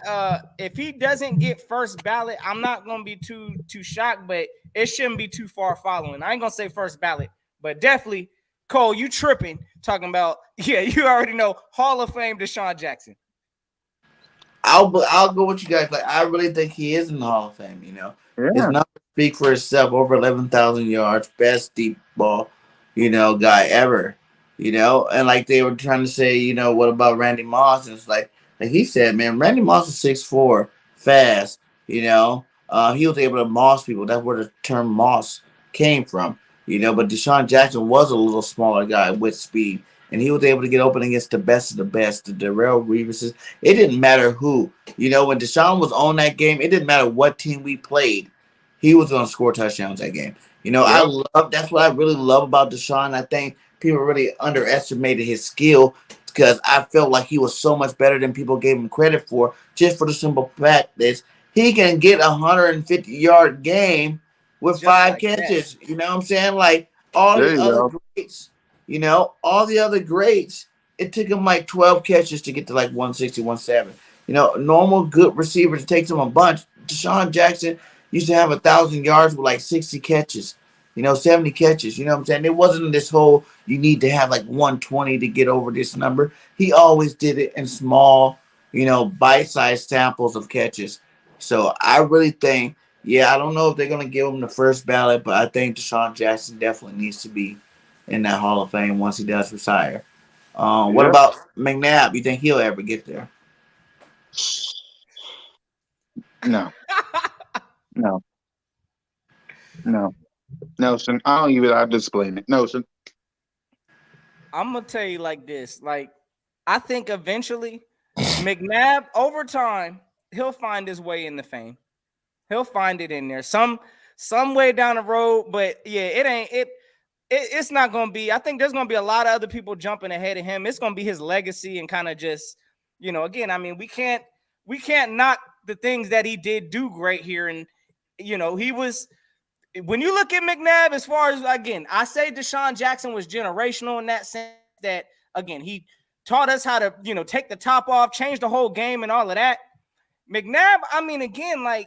S2: if he doesn't get first ballot, I'm not gonna be too shocked, but it shouldn't be too far following. I ain't gonna say first ballot, but definitely. Cole, you tripping talking about, you already know Hall of Fame DeSean Jackson.
S3: I'll go with you guys. Like, I really think he is in the Hall of Fame, you know. His numbers speak for itself, over 11,000 yards, best deep ball, guy ever, And like they were trying to say, what about Randy Moss? And it's like he said, man, Randy Moss is 6'4", fast, he was able to moss people. That's where the term moss came from. But DeSean Jackson was a little smaller guy with speed, and he was able to get open against the best of the best, the Darrelle Reeveses. It didn't matter who. When DeSean was on that game, it didn't matter what team we played. He was going to score touchdowns that game. You know,
S1: Yep.
S3: that's what I really love about Deshaun. I think people really underestimated his skill because I felt like he was so much better than people gave him credit for, just for the simple fact that he can get 150-yard game with
S2: Just
S3: 5
S2: like that.
S3: catches. You know what I'm saying? Like all
S1: There
S3: the
S1: you
S3: other
S1: go.
S3: greats, all the other greats, it took him like 12 catches to get to like 160, 170. Normal good receivers, it takes them a bunch. Deshaun Jackson used to have 1,000 yards with like 60 catches, 70 catches. You know what I'm saying? It wasn't this whole you need to have like 120 to get over this number. He always did it in small, bite-sized samples of catches. So I really think, I don't know if they're gonna give him the first ballot, but I think Deshaun Jackson definitely needs to be in that Hall of Fame once he does retire. What
S1: Yep.
S3: about McNabb? You think he'll ever get there?
S1: No. No. No. Nelson, I don't even. I just blame it. Nelson.
S2: I'm gonna tell you like this. Like, I think eventually McNabb, over time, he'll find his way in the fame. He'll find it in there some way down the road. But yeah, it's not gonna be. I think there's gonna be a lot of other people jumping ahead of him. It's gonna be his legacy and kind of just, again, I mean, we can't knock the things that he did do great here. And he was. When you look at McNabb, as far as, again, I say Deshaun Jackson was generational in that sense that, again, he taught us how to, take the top off, change the whole game and all of that. McNabb, I mean, again, like,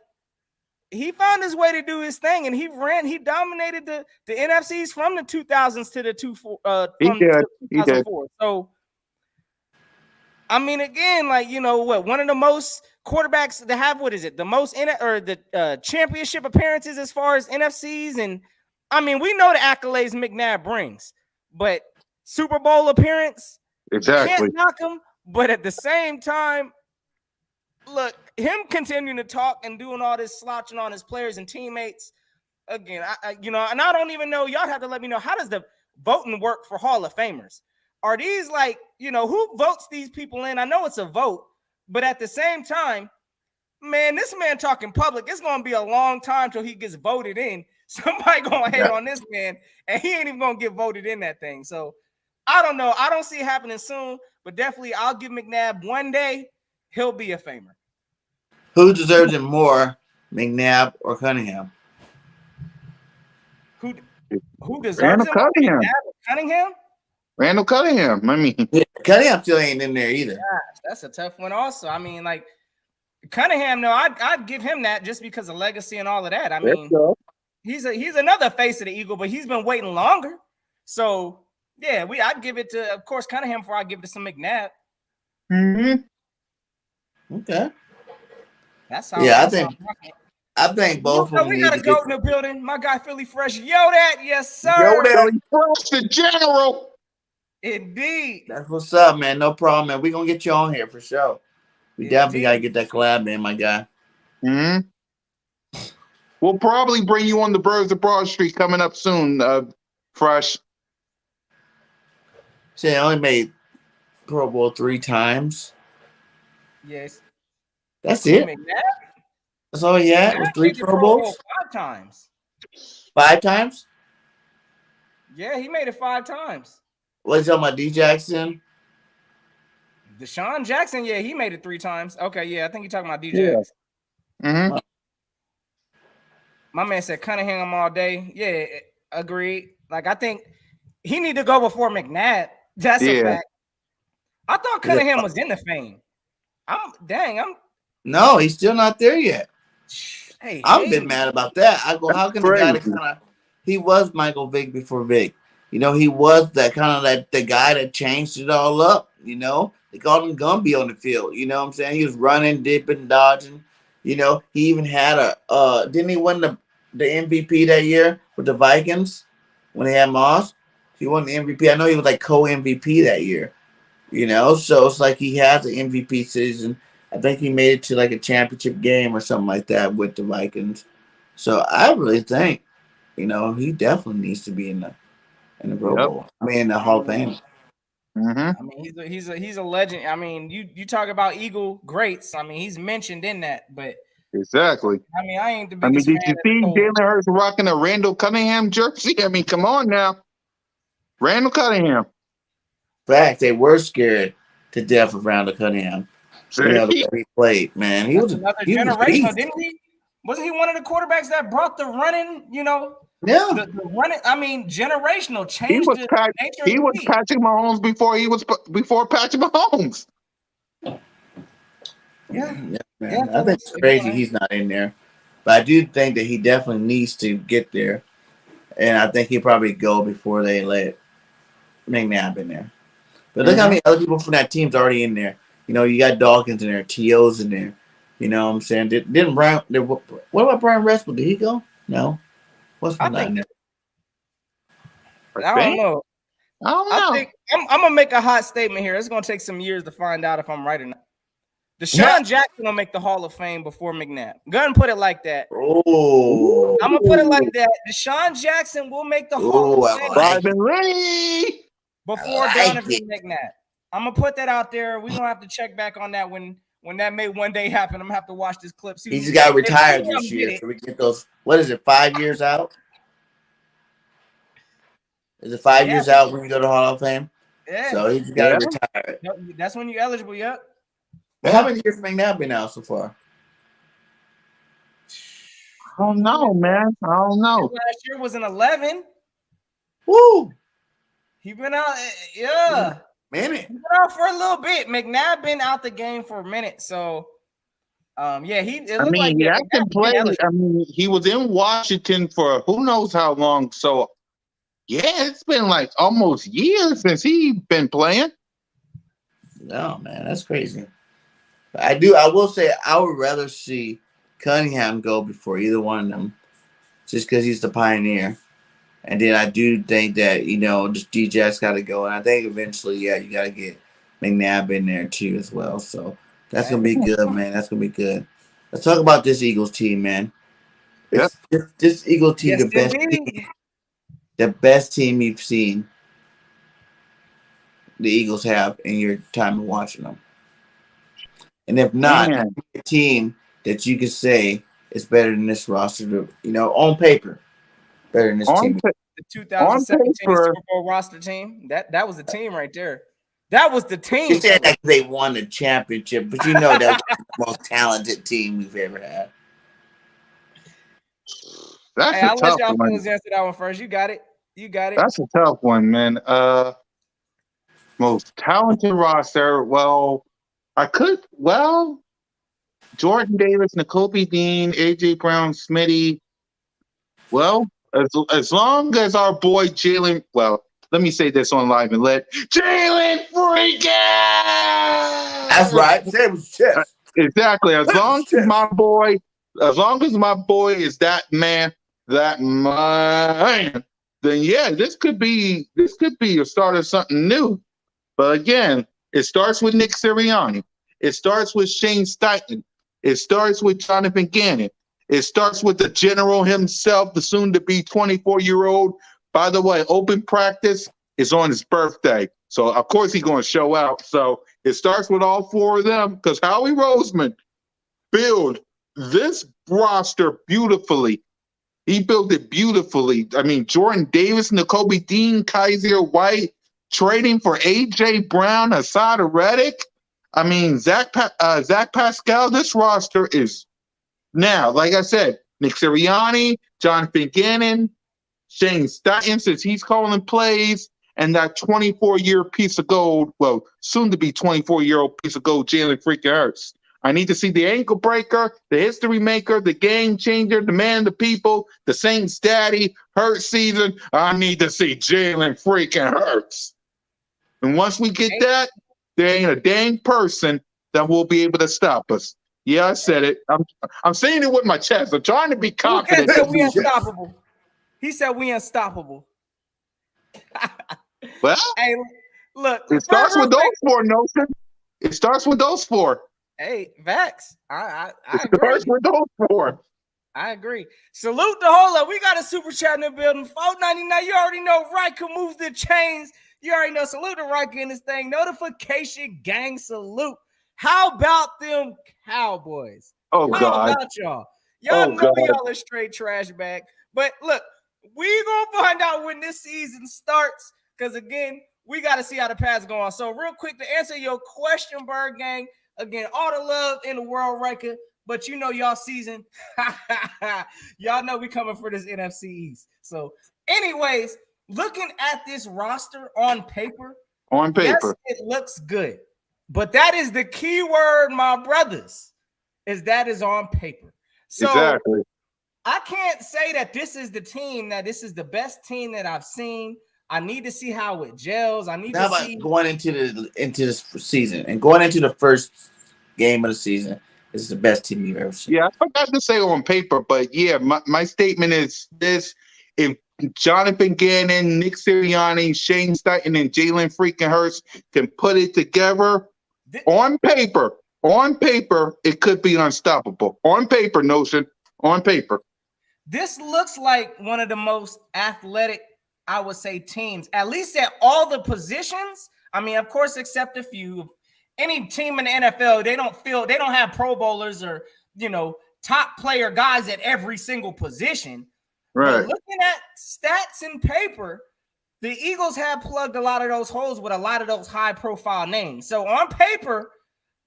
S2: he found his way to do his thing, and he dominated the NFCs from the 2000s to the 2004. So, I mean, again, like, one of the most quarterbacks to have, the most championship appearances as far as NFCs. And I mean, we know the accolades McNabb brings, but Super Bowl appearance,
S1: Exactly.
S2: you can't knock him. But at the same time, look, him continuing to talk and doing all this slouching on his players and teammates, again, and I don't even know, y'all have to let me know, how does the voting work for Hall of Famers? Are these like, who votes these people in? I know it's a vote, but at the same time, man, this man talking public, it's going to be a long time till he gets voted in. Somebody going to hate on this man, and he ain't even going to get voted in that thing. So I don't know. I don't see it happening soon, but definitely I'll give McNabb one day. He'll be a famer.
S3: Who deserves it more, McNabb or Cunningham?
S2: Who deserves it more, McNabb or Cunningham?
S1: Randall Cunningham. I mean,
S3: Cunningham still ain't in there either.
S2: Gosh, that's a tough one. Also, I mean, like Cunningham. No, I'd give him that just because of legacy and all of that. I mean, he's another face of the Eagle, but he's been waiting longer. So yeah, I'd give it to, of course, Cunningham before I give it to some McNabb.
S1: Mm-hmm.
S3: Okay.
S2: That's how.
S3: Yeah, I think both of them.
S2: We got a goat in the building. My guy Philly Fresh. Yes sir.
S1: Philly Fresh, the general.
S2: Indeed.
S3: That's what's up, man. No problem, man. We're going to get you on here for sure. We definitely got to get that collab in, my guy.
S1: Mm-hmm. We'll probably bring you on the Birds of Broad Street coming up soon, Fresh.
S3: See, I only made Pro Bowl 3 times.
S2: Yes.
S3: That's it? That's all he had was 3 Pro Bowls?
S2: 5 times.
S3: 5 times?
S2: Yeah, he made it 5 times.
S3: What are you talking about, DJAX then?
S2: Deshaun Jackson, yeah, he made it 3 times. Okay, yeah, I think you're talking about DJAX.
S1: Yeah. Mm-hmm.
S2: My man said Cunningham all day. Yeah, agreed. Like, I think he need to go before McNabb. That's a fact. I thought Cunningham was in the fame.
S3: No, he's still not there yet. I'm a bit mad about that. I go, how can the guy that he was Michael Vick before Vick. He was that kind of the guy that changed it all up. They called him Gumby on the field. You know what I'm saying? He was running, dipping, dodging. He even had didn't he win the MVP that year with the Vikings when they had Moss? He won the MVP. I know he was like co-MVP that year. So it's like he has an MVP season. I think he made it to like a championship game or something like that with the Vikings. So I really think, he definitely needs to be in the Pro Bowl. I mean, in the Hall of Fame.
S1: Mm-hmm.
S2: I mean, he's a legend. I mean, you talk about Eagle greats. I mean, he's mentioned in that, but
S1: Exactly.
S2: I mean, I ain't the
S1: I mean,
S2: biggest
S1: did
S2: fan
S1: you
S2: of
S1: see
S2: the
S1: Jalen Hurts rocking a Randall Cunningham jersey? I mean, come on now. Randall Cunningham.
S3: Fact, they were scared to death of Randall Cunningham.
S1: See?
S3: You know, the way he played, man. He
S2: That's
S3: was
S2: another
S3: he was a
S2: generational,
S3: beast.
S2: didn't he? Wasn't he one of the quarterbacks that brought the running,
S3: Yeah.
S2: the running? I mean, generational
S1: He
S2: changed
S1: was
S2: the
S1: Pat,
S2: nature
S1: he
S2: of the
S1: was
S2: league.
S1: Patrick Mahomes before Patrick Mahomes.
S2: Yeah.
S3: Man.
S2: Yeah,
S3: I think
S2: fellas,
S3: it's
S2: if you
S3: crazy
S2: wanna-
S3: he's not in there. But I do think that he definitely needs to get there. And I think he'll probably go before they let Mcnabb in there. But look how many other people from that team's already in there. You know, you got Dawkins in there, T.O.'s in there. You know what I'm saying? Didn't Brian? What about Brian Russell? Did he go? No. What's
S2: I
S3: not in
S2: think
S3: there?
S2: I don't know.
S1: I don't
S2: I
S1: know.
S2: think I'm gonna make a hot statement here. It's gonna take some years to find out if I'm right or not. Deshaun Jackson will make the Hall of Fame before McNabb. Go ahead and put it like that.
S3: Oh,
S2: I'm gonna put it like that. Deshaun Jackson will make the Hall of Fame
S1: Private Lee.
S2: before
S3: I like
S2: Donovan McNabb. I'm gonna put that out there. We're gonna have to check back on that when that may one day happen. I'm gonna have to watch this clip. See
S3: he
S2: who-
S3: just got
S2: if
S3: retired
S2: anyone
S3: this
S2: did
S3: year,
S2: it.
S3: so we get those. What is it? 5 years out? Is it 5 years out when you go to Hall of Fame?
S2: Yeah.
S3: So he just got retired.
S2: That's when you're eligible. Yep.
S3: Well, how many years McNabb been out so far?
S1: I don't know, man. I don't know.
S2: Last year was an 11.
S3: Woo!
S2: He been out. Yeah.
S3: Minute.
S2: He been out for a little bit. McNabb been out the game for a minute. So, yeah, it
S1: I
S2: looked
S1: mean,
S2: like
S1: he
S2: McNabb
S1: hasn't
S2: been
S1: played.
S2: eligible.
S1: I mean, he was in Washington for who knows how long. So, yeah, it's been like almost years since he been playing.
S3: No, man, that's crazy. I will say I would rather see Cunningham go before either one of them, just because he's the pioneer. And then I do think that, just DJAX got to go. And I think eventually, yeah, you got to get McNabb in there too as well. So that's going to be good, man. That's going to be good. Let's talk about this Eagles team, man.
S1: Yep.
S3: This Eagles team,
S2: Yes, indeed.
S3: the best team you've seen the Eagles have in your time of watching them. And if not,
S1: Man.
S3: a team that you could say is better than this roster, on paper, better than this team.
S2: The 2017
S1: paper,
S2: Super Bowl roster team. That was the team right there. That was the team.
S3: You said that they won the championship, but that was the most talented team we've ever had.
S1: That's
S2: I'll
S1: a tough
S2: let y'all
S1: one.
S2: answer that one first. You got it.
S1: That's a tough one, man. Most talented roster. Well, Jordan Davis, Nakobe Dean, AJ Brown, Smitty. Well, as long as our boy Jalen, well, let me say this on live and let Jalen freaking.
S3: That's right. Say it was chess.
S1: Exactly. As long as my boy is that man, then yeah, this could be a start of something new. But again, it starts with Nick Sirianni. It starts with Shane Steichen. It starts with Jonathan Gannon. It starts with the general himself, the soon-to-be 24-year-old. By the way, open practice is on his birthday. So, of course, he's going to show out. So it starts with all four of them because Howie Roseman built this roster beautifully. He built it beautifully. I mean, Jordan Davis, Nakobe Dean, Kaiser White, trading for A.J. Brown, Asada Reddick. I mean, Zach Pascal, this roster is now, like I said, Nick Sirianni, Jonathan Gannon, Shane Steichen, since he's calling plays, and that 24-year piece of gold, well, soon to be 24-year-old piece of gold, Jalen freaking Hurts. I need to see the ankle breaker, the history maker, the game changer, the man of the people, the Saints daddy, Hurts season. I need to see Jalen freaking Hurts. And once we get that, there ain't a dang person that will be able to stop us. Yeah, I said it. I'm saying it with my chest. I'm trying to be confident.
S2: He said we unstoppable. He said we unstoppable.
S1: Well,
S2: hey, look.
S1: It starts with those four, Notion. It starts with those four.
S2: Hey, Vax. I
S1: It
S2: agree.
S1: starts with those four.
S2: I agree. Salute the whole up. We got a super chat in the building. 499. You already know Riker moves the chains. You already know. Salute to Riker in this thing. Notification gang salute. How about them Cowboys?
S1: Oh
S2: How
S1: God.
S2: about y'all? Y'all
S1: Oh,
S2: know
S1: God.
S2: y'all a straight trash bag. But look, we gonna find out when this season starts. Because again, we got to see how the pads go on. So real quick, to answer your question, Bird Gang, again, all the love in the world, Riker. But you know y'all season. Y'all know we coming for this NFC East. So anyways, looking at this roster on paper,
S1: On paper.
S2: yes, it looks good. But that is the key word, my brothers, is that is on paper. So
S1: Exactly.
S2: I can't say that this is the team, that this is the best team that I've seen. I need to see how it gels. I need
S3: How
S2: to
S3: about
S2: see
S3: going into this season and going into the first game of the season? This is the best team you've ever seen.
S1: Yeah, I forgot to say on paper, but yeah, my statement is this: if Jonathan Gannon, Nick Sirianni, Shane Steichen, and Jalen freaking Hurts can put it together on paper, it could be unstoppable. On paper, Notion. On paper.
S2: this looks like one of the most athletic, I would say, teams, at least at all the positions. I mean, of course, except a few. Any team in the NFL, they don't have Pro Bowlers or, top player guys at every single position.
S1: Right.
S2: But looking at stats and paper, the Eagles have plugged a lot of those holes with a lot of those high-profile names. So on paper,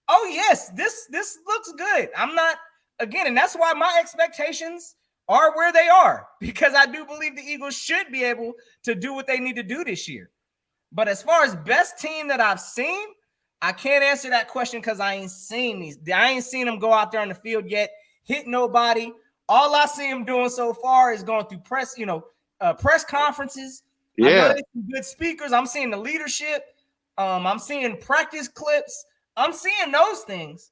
S2: oh yes, this looks good. And that's why my expectations are where they are, because I do believe the Eagles should be able to do what they need to do this year. But as far as best team that I've seen, I can't answer that question because I ain't seen them go out there on the field yet, hit nobody. All I see them doing so far is going through press conferences.
S1: Yeah.
S2: I know there's some good speakers. I'm seeing the leadership. I'm seeing practice clips. I'm seeing those things.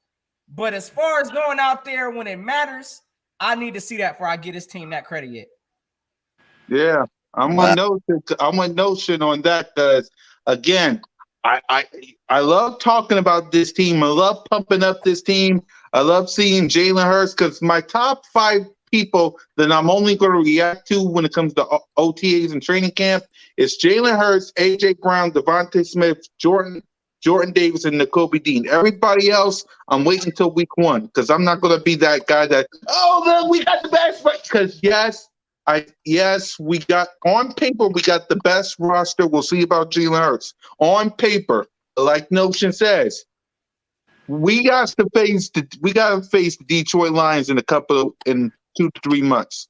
S2: But as far as going out there when it matters, I need to see that before I get this team that credit yet.
S1: Yeah, I'm with Notion on that because again, I love talking about this team. I love pumping up this team. I love seeing Jalen Hurts because my top 5 people that I'm only going to react to when it comes to OTAs and training camp is Jalen Hurts, AJ Brown, Devontae Smith, Jordan Davis, and Nakobe Dean. Everybody else, I'm waiting until week 1 because I'm not going to be that guy that, look, we got the best. Because we got on paper, we got the best roster. We'll see about Jalen Hurts. On paper, like Notion says, we got to face the Detroit Lions in 2 to 3 months.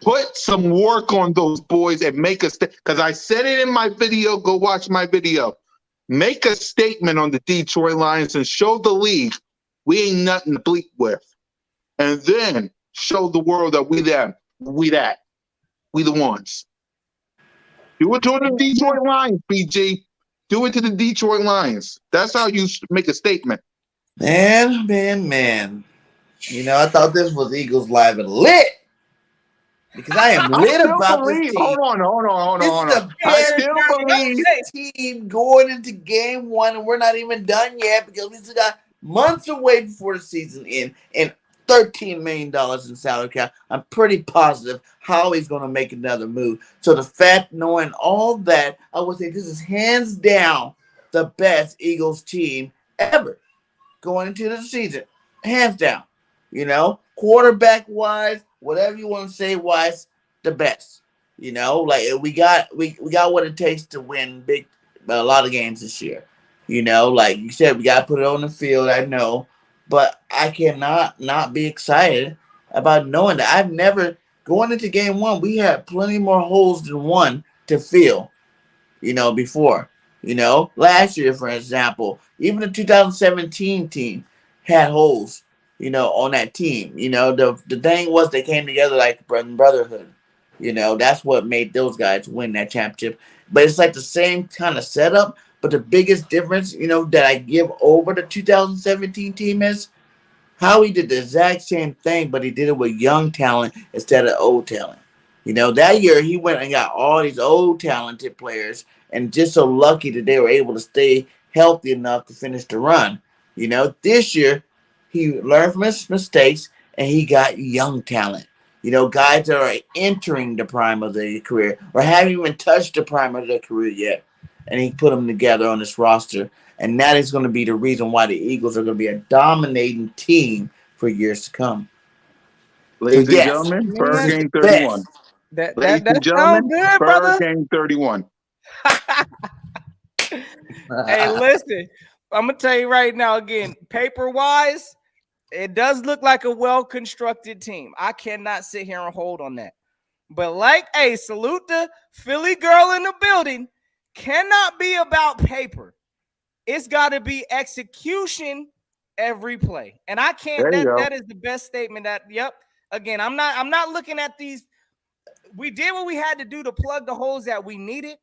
S1: Put some work on those boys and make a because I said it in my video. Go watch my video. Make a statement on the Detroit Lions and show the league we ain't nothing to bleep with, and then show the world that we them. We the ones. Do it to the Detroit Lions, BG. Do it to the Detroit Lions. That's how you make a statement.
S3: Man. I thought this was Eagles Live and lit. Because I am lit about this team.
S1: Hold on.
S3: I still believe team going into game 1, and we're not even done yet because we still got months away before the season ends. And $13 million in salary cap. I'm pretty positive Howie's going to make another move. So the fact, knowing all that, I would say this is hands down the best Eagles team ever going into the season. Hands down. Quarterback wise, whatever you want to say wise, the best. We got what it takes to win a lot of games this year. Like you said, we got to put it on the field. I know. But I cannot not be excited about knowing that going into game 1, we had plenty more holes than one to fill, before. Last year, for example, even the 2017 team had holes, on that team. The thing was they came together like brotherhood. That's what made those guys win that championship. But it's like the same kind of setup. But the biggest difference, that I give over the 2017 team is Howie did the exact same thing, but he did it with young talent instead of old talent. That year he went and got all these old talented players and just so lucky that they were able to stay healthy enough to finish the run. This year he learned from his mistakes and he got young talent. Guys that are entering the prime of their career or haven't even touched the prime of their career yet. And he put them together on this roster. And that is going to be the reason why the Eagles are going to be a dominating team for years to come.
S1: Ladies and
S3: yes,
S1: gentlemen,
S3: this
S1: per
S3: is
S1: game
S3: the
S1: 31.
S3: best.
S1: Ladies and
S2: That sounds
S1: gentlemen,
S2: good,
S1: per
S2: brother.
S1: game 31.
S2: Hey, listen, I'm gonna tell you right now again, paper-wise, it does look like a well-constructed team. I cannot sit here and hold on that. But hey, salute the Philly girl in the building. Cannot be about paper. It's got to be execution every play. And I can't. That is the best statement. Again, I'm not looking at these. We did what we had to do to plug the holes that we needed,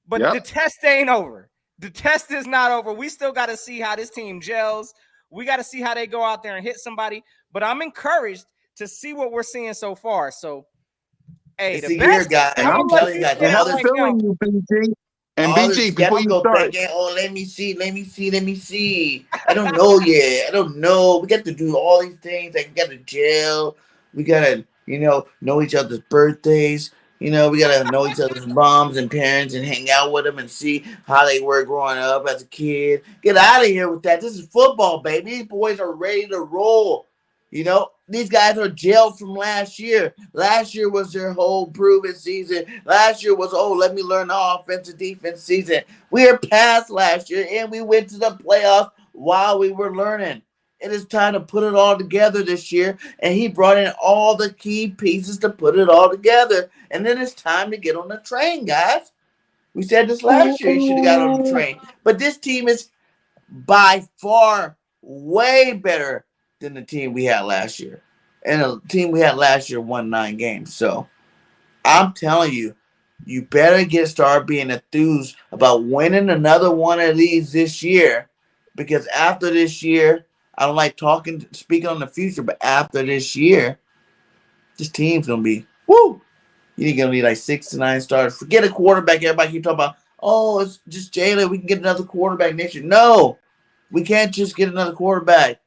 S2: but the test ain't over. The test is not over. We still got to see how this team gels. We got to see how they go out there and hit somebody. But I'm encouraged to see what we're seeing so far. So, hey,
S3: it's
S2: the
S3: a
S2: best.
S3: year, guys. I'm telling you guys,
S1: And I'm
S2: right
S1: feeling
S2: now.
S1: you, BG. And
S3: all
S1: BG,
S3: this
S1: before you
S3: skeptical
S1: start,
S3: thinking, let me see. I don't know yet. I don't know. We got to do all these things. Like, we got to gel. We got to, know each other's birthdays. We got to know each other's moms and parents and hang out with them and see how they were growing up as a kid. Get out of here with that. This is football, baby. These boys are ready to roll. These guys are jailed from last year. Last year was their whole proven season. Last year was, let me learn the offense and defense season. We are past last year, and we went to the playoffs while we were learning. It is time to put it all together this year, and he brought in all the key pieces to put it all together. And then it's time to get on the train, guys. We said this last year, you should have got on the train. But this team is by far way better than the team we had last year. And the team we had last year won 9 games. So I'm telling you, you better start being enthused about winning another one of these this year. Because after this year, I don't like speaking on the future, but after this year, this team's going to be, woo! You're going to need like 6 to 9 starters. Forget a quarterback. Everybody keep talking about, it's just Jalen. We can get another quarterback next year. No, we can't just get another quarterback.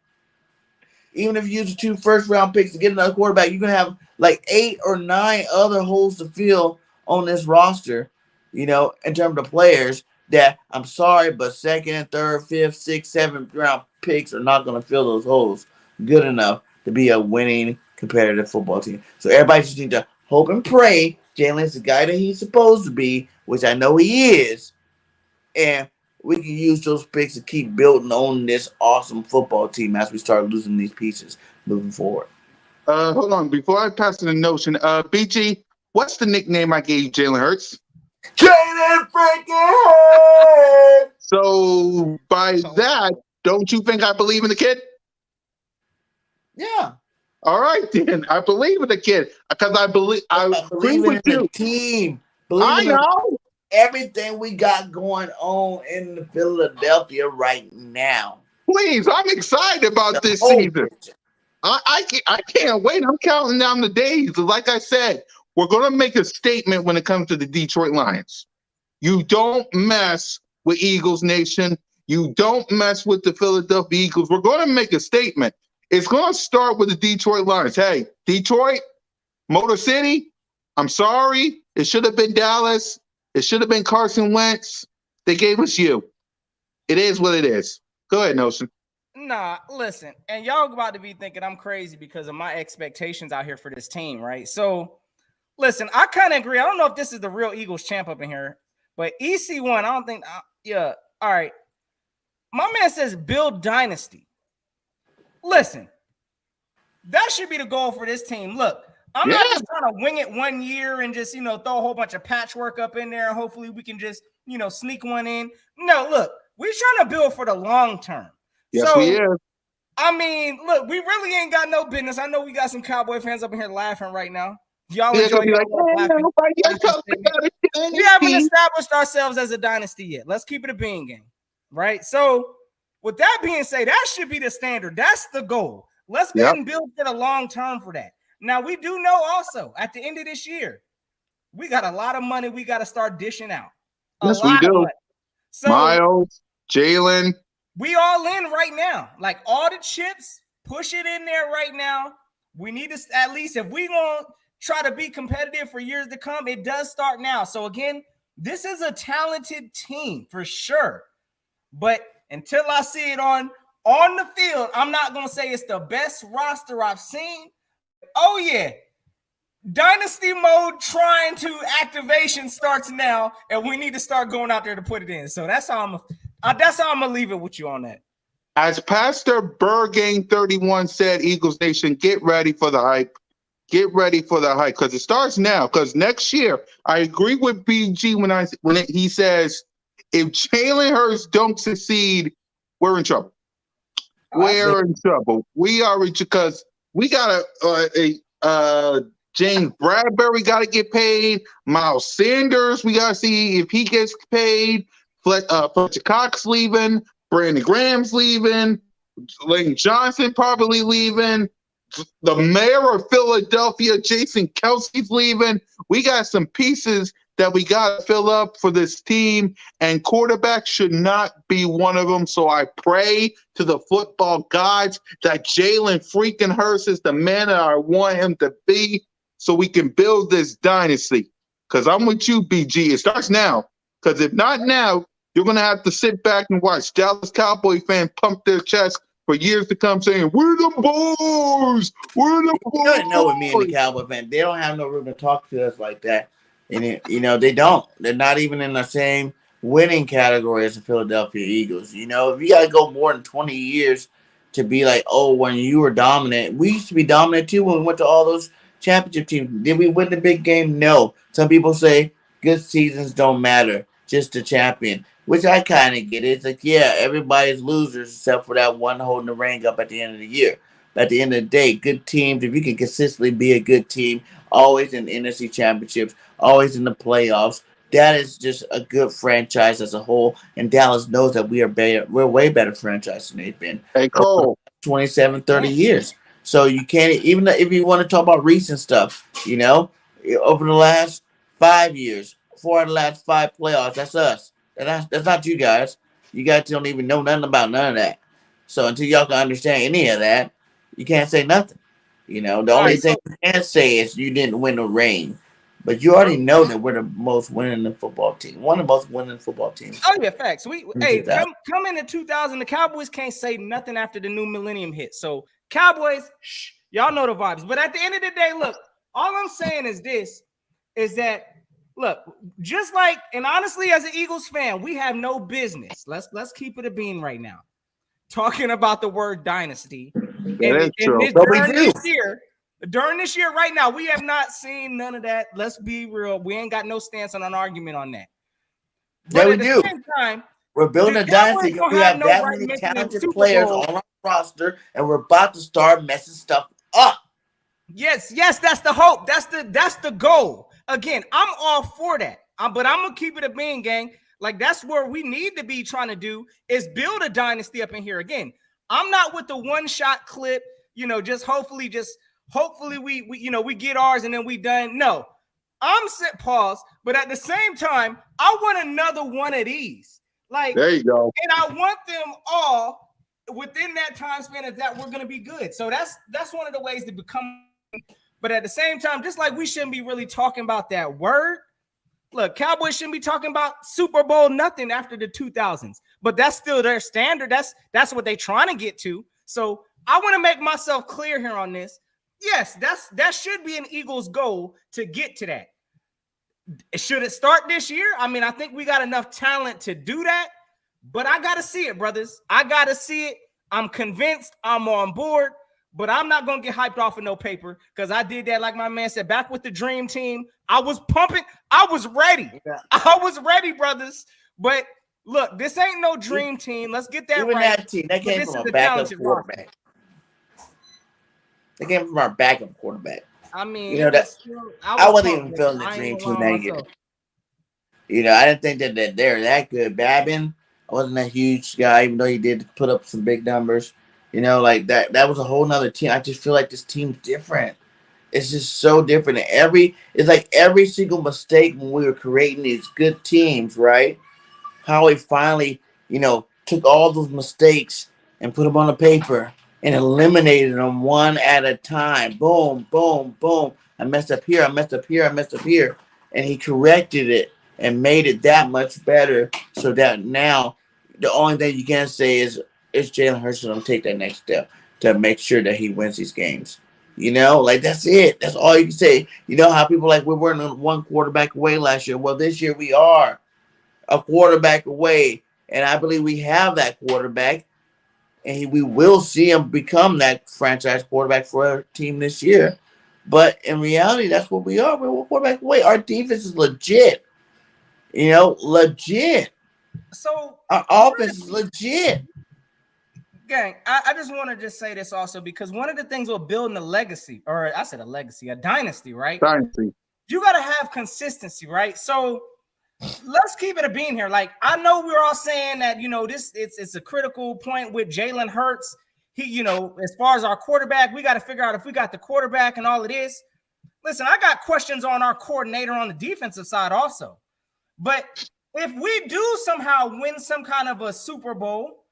S3: Even if you use the 2 first-round picks to get another quarterback, you're going to have like 8 or 9 other holes to fill on this roster, in terms of players that, I'm sorry, but 2nd and 3rd, 5th, 6th, 7th round picks are not going to fill those holes good enough to be a winning competitive football team. So everybody just needs to hope and pray Jalen's the guy that he's supposed to be, which I know he is, and we can use those picks to keep building on this awesome football team as we start losing these pieces moving forward.
S1: Hold on. Before I pass the notion, BG, what's the nickname I gave Jalen Hurts?
S3: Jalen freaking Hurts!
S1: So by that, don't you think I believe in the kid?
S3: Yeah.
S1: All right, then. I believe in the kid because I agree with
S3: in
S1: you.
S3: the team.
S1: I know.
S3: Everything we got going on in Philadelphia right now.
S1: Please, I'm excited about this season. I can't wait. I'm counting down the days. Like I said, we're going to make a statement when it comes to the Detroit Lions. You don't mess with Eagles Nation. You don't mess with the Philadelphia Eagles. We're going to make a statement. It's going to start with the Detroit Lions. Hey, Detroit, Motor City, I'm sorry. It should have been Dallas. It should have been Carson Wentz. They gave us you. It is what it is. Go ahead, Nelson.
S2: Nah, listen, and y'all about to be thinking I'm crazy because of my expectations out here for this team, right? So, listen, I kind of agree. I don't know if this is the real Eagles champ up in here, but EC1, I don't think, all right. My man says build dynasty. Listen, that should be the goal for this team. Look, I'm not just trying to wing it one year and just, throw a whole bunch of patchwork up in there and hopefully we can just, sneak one in. No, look, we're trying to build for the long term.
S1: Yes, we are.
S2: I mean, look, we really ain't got no business. I know we got some Cowboy fans up in here laughing right now. Y'all enjoy your laughing. We haven't established ourselves as a dynasty yet. Let's keep it a being game, right? So, with that being said, that should be the standard. That's the goal. Let's go ahead and build for the long term for that. Now, we do know also at the end of this year, we got a lot of money we got to start dishing out.
S1: Yes, we do.
S2: So,
S1: Miles, Jalen.
S2: We all in right now. Like all the chips, push it in there right now. We need to at least, if we going to try to be competitive for years to come, it does start now. So again, this is a talented team for sure. But until I see it on On the field, I'm not going to say it's the best roster I've seen. Oh, yeah. Dynasty mode trying to activation starts now, and we need to start going out there to put it in. So that's how I'm going to leave it with you on that.
S1: As Pastor Bergame 31 said, Eagles Nation, get ready for the hype. Get ready for the hype because it starts now. Because next year, I agree with BG when he says, if Jalen Hurts don't succeed, we're in trouble. We're in trouble. We are because we got James Bradbury got to get paid. Miles Sanders, we got to see if he gets paid. Fletcher Cox leaving. Brandon Graham's leaving. Lane Johnson probably leaving. The mayor of Philadelphia, Jason Kelsey's leaving. We got some pieces that we got to fill up for this team, and quarterback should not be one of them. So I pray to the football gods that Jalen freaking Hurts is the man that I want him to be so we can build this dynasty. Because I'm with you, BG. It starts now. Because if not now, you're going to have to sit back and watch Dallas Cowboy fans pump their chest for years to come saying, we're the boys. We're the boys.
S3: You don't know with me and the Cowboy fan. They don't have no room to talk to us like that. And, they don't. They're not even in the same winning category as the Philadelphia Eagles. If you got to go more than 20 years to be like, oh, when you were dominant. We used to be dominant, too, when we went to all those championship teams. Did we win the big game? No. Some people say good seasons don't matter, just the champion, which I kind of get. It's like, yeah, everybody's losers except for that one holding the ring up at the end of the year. But at the end of the day, good teams, if you can consistently be a good team, always in NFC championships, always in the playoffs, that is just a good franchise as a whole. And Dallas knows that we're a way better franchise than they've been.
S1: Hey, Cole.
S3: 27, 30 years. So you can't, even if you want to talk about recent stuff, over the last 5 years, 4 of the last 5 playoffs, that's us. That's not you guys. You guys don't even know nothing about none of that. So until y'all can understand any of that, you can't say nothing. The only thing you can say is you didn't win a ring. But you already know that we're the most winning football team. One of the most winning football teams.
S2: Oh, yeah, facts. Come into 2000, the Cowboys can't say nothing after the new millennium hit. So, Cowboys, y'all know the vibes. But at the end of the day, look, all I'm saying is this, is that, look, just like, and honestly, as an Eagles fan, we have no business. Let's keep it a bean right now. Talking about the word dynasty. During this year, right now, we have not seen none of that. Let's be real. We ain't got no stance on an argument on that.
S3: But we do. We're building a dynasty. We have that many talented players on our roster, and we're about to start messing stuff up.
S2: Yes, that's the hope. That's the goal. Again, I'm all for that. But I'm gonna keep it a bean, gang. Like, that's where we need to be trying to do is build a dynasty up in here. Again, I'm not with the one-shot clip, hopefully we get ours and then we done. No, I'm set pause, but at the same time, I want another one of these. Like,
S1: there you go.
S2: And I want them all within that time span of that we're going to be good. So that's one of the ways to become. But at the same time, just like we shouldn't be really talking about that word. Look, Cowboys shouldn't be talking about Super Bowl nothing after the 2000s, but that's still their standard. That's what they're trying to get to. So I want to make myself clear here on this. Yes, that should be an Eagles goal to get to that. Should it start this year? I mean, I think we got enough talent to do that, but I got to see it, brothers. I got to see it. I'm convinced. I'm on board, but I'm not going to get hyped off of no paper because I did that, like my man said, back with the dream team. I was pumping. I was ready. Yeah. I was ready, brothers. But look, this ain't no dream team. Let's get that right.
S3: That team, that came from a backup quarterback. They came from our backup quarterback.
S2: I mean,
S3: I wasn't even feeling the dream team that year. I didn't think that they're that good. Babin, I wasn't a huge guy, even though he did put up some big numbers. Like that was a whole nother team. I just feel like this team's different. It's just so different. It's like every single mistake when we were creating these good teams, right? How we finally, took all those mistakes and put them on the paper and eliminated them one at a time. Boom, boom, boom. I messed up here. I messed up here. I messed up here. And he corrected it and made it that much better so that now the only thing you can say is is Jalen Hurts going to take that next step to make sure that he wins these games? You know, like that's it. That's all you can say. You know how people like we weren't one quarterback away last year. Well, this year we are a quarterback away, and I believe we have that quarterback, and we will see him become that franchise quarterback for our team this year. But in reality, that's what we are. We're one quarterback away. Our defense is legit. You know, legit.
S2: So
S3: our offense is legit.
S2: Gang, I just want to just say this also because one of the things we're building a legacy, or I said a legacy, a dynasty, right?
S1: Dynasty.
S2: You got to have consistency, right? So let's keep it a beam here. Like, I know we're all saying that, you know, it's a critical point with Jalen Hurts. He, you know, as far as our quarterback, we got to figure out if we got the quarterback and all it is. Listen, I got questions on our coordinator on the defensive side also. But if we do somehow win some kind of a Super Bowl,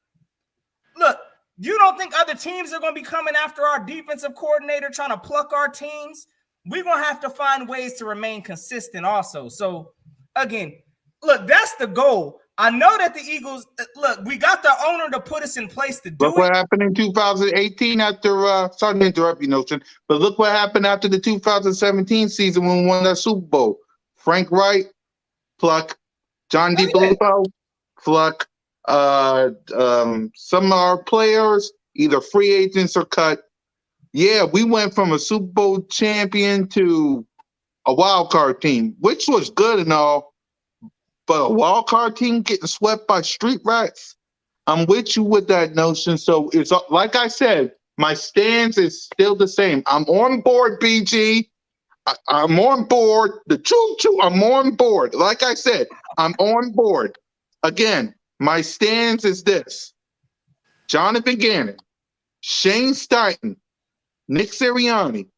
S2: look, you don't think other teams are going to be coming after our defensive coordinator trying to pluck our teams? We're going to have to find ways to remain consistent also. So, again, look, that's the goal. I know that the Eagles, look, we got the owner to put us in place to do
S1: Look what happened in 2018 after, sorry to interrupt you, Notion, but look what happened after the 2017 season when we won that Super Bowl. Frank Wright, pluck. John DeFilippo, pluck. Some of our players, either free agents or cut. Yeah, we went from a Super Bowl champion to a wild card team, which was good and all, but a wild card team getting swept by street rats. I'm with you with that Notion. So it's like I said, my stance is still the same. I'm on board, BG. I'm on board. The choo-choo, I'm on board. Like I said, I'm on board. Again, my stance is this. Jonathan Gannon, Shane Steichen, Nick Sirianni,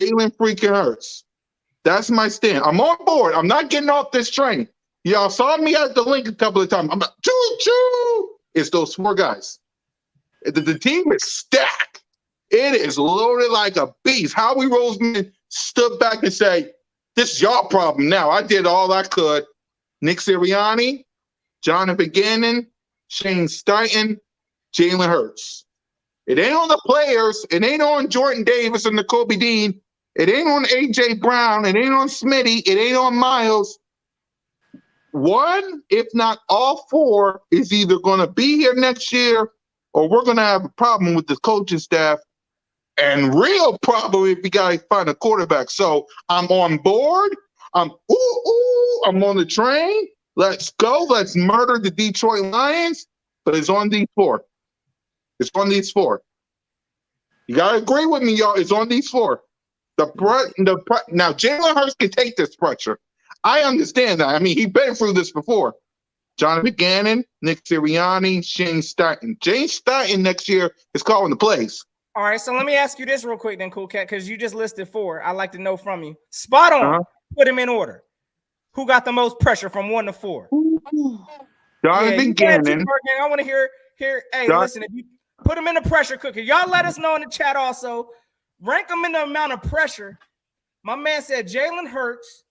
S1: Jalen freaking Hurts. That's my stand. I'm on board. I'm not getting off this train. Y'all saw me at the link a couple of times. I'm like, choo-choo. It's those four guys. The team is stacked. It is loaded like a beast. Howie Roseman stood back and said, this is your problem now. I did all I could. Nick Sirianni, Jonathan Gannon, Shane Steichen, Jalen Hurts. It ain't on the players. It ain't on Jordan Davis and Kobe Dean. It ain't on A.J. Brown. It ain't on Smitty. It ain't on Miles. One, if not all four, is either going to be here next year or we're going to have a problem with the coaching staff. And real problem if you got to find a quarterback. So I'm on board. I'm on the train. Let's go. Let's murder the Detroit Lions. But it's on these four. It's on these four. You got to agree with me, y'all. It's on these four. Now, Jalen Hurts can take this pressure. I understand that. I mean, he's been through this before. Jonathan Gannon, Nick Sirianni, Shane Steichen. Shane Steichen next year is calling the plays.
S2: All right, so let me ask you this real quick then, Cool Cat, because you just listed four. I'd like to know from you. Spot on. Put them in order. Who got the most pressure from 1 to 4?
S1: Jonathan Gannon.
S2: I want to hear. Hey, listen, if you put them in the pressure cooker, y'all let us know in the chat also. Rank them in the amount of pressure. My man said Jalen Hurts,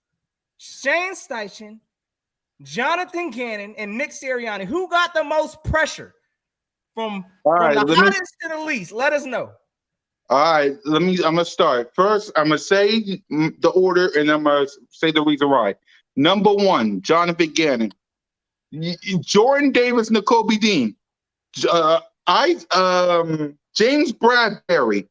S2: Shane Steichen, Jonathan Gannon, and Nick Sirianni. Who got the most pressure? From the hottest to the least, let us know.
S1: All right, I'm gonna start. First, I'm gonna say the order, and I'm gonna say the reason why. Number 1, Jonathan Gannon, Jordan Davis, Kobe Dean, James Bradbury,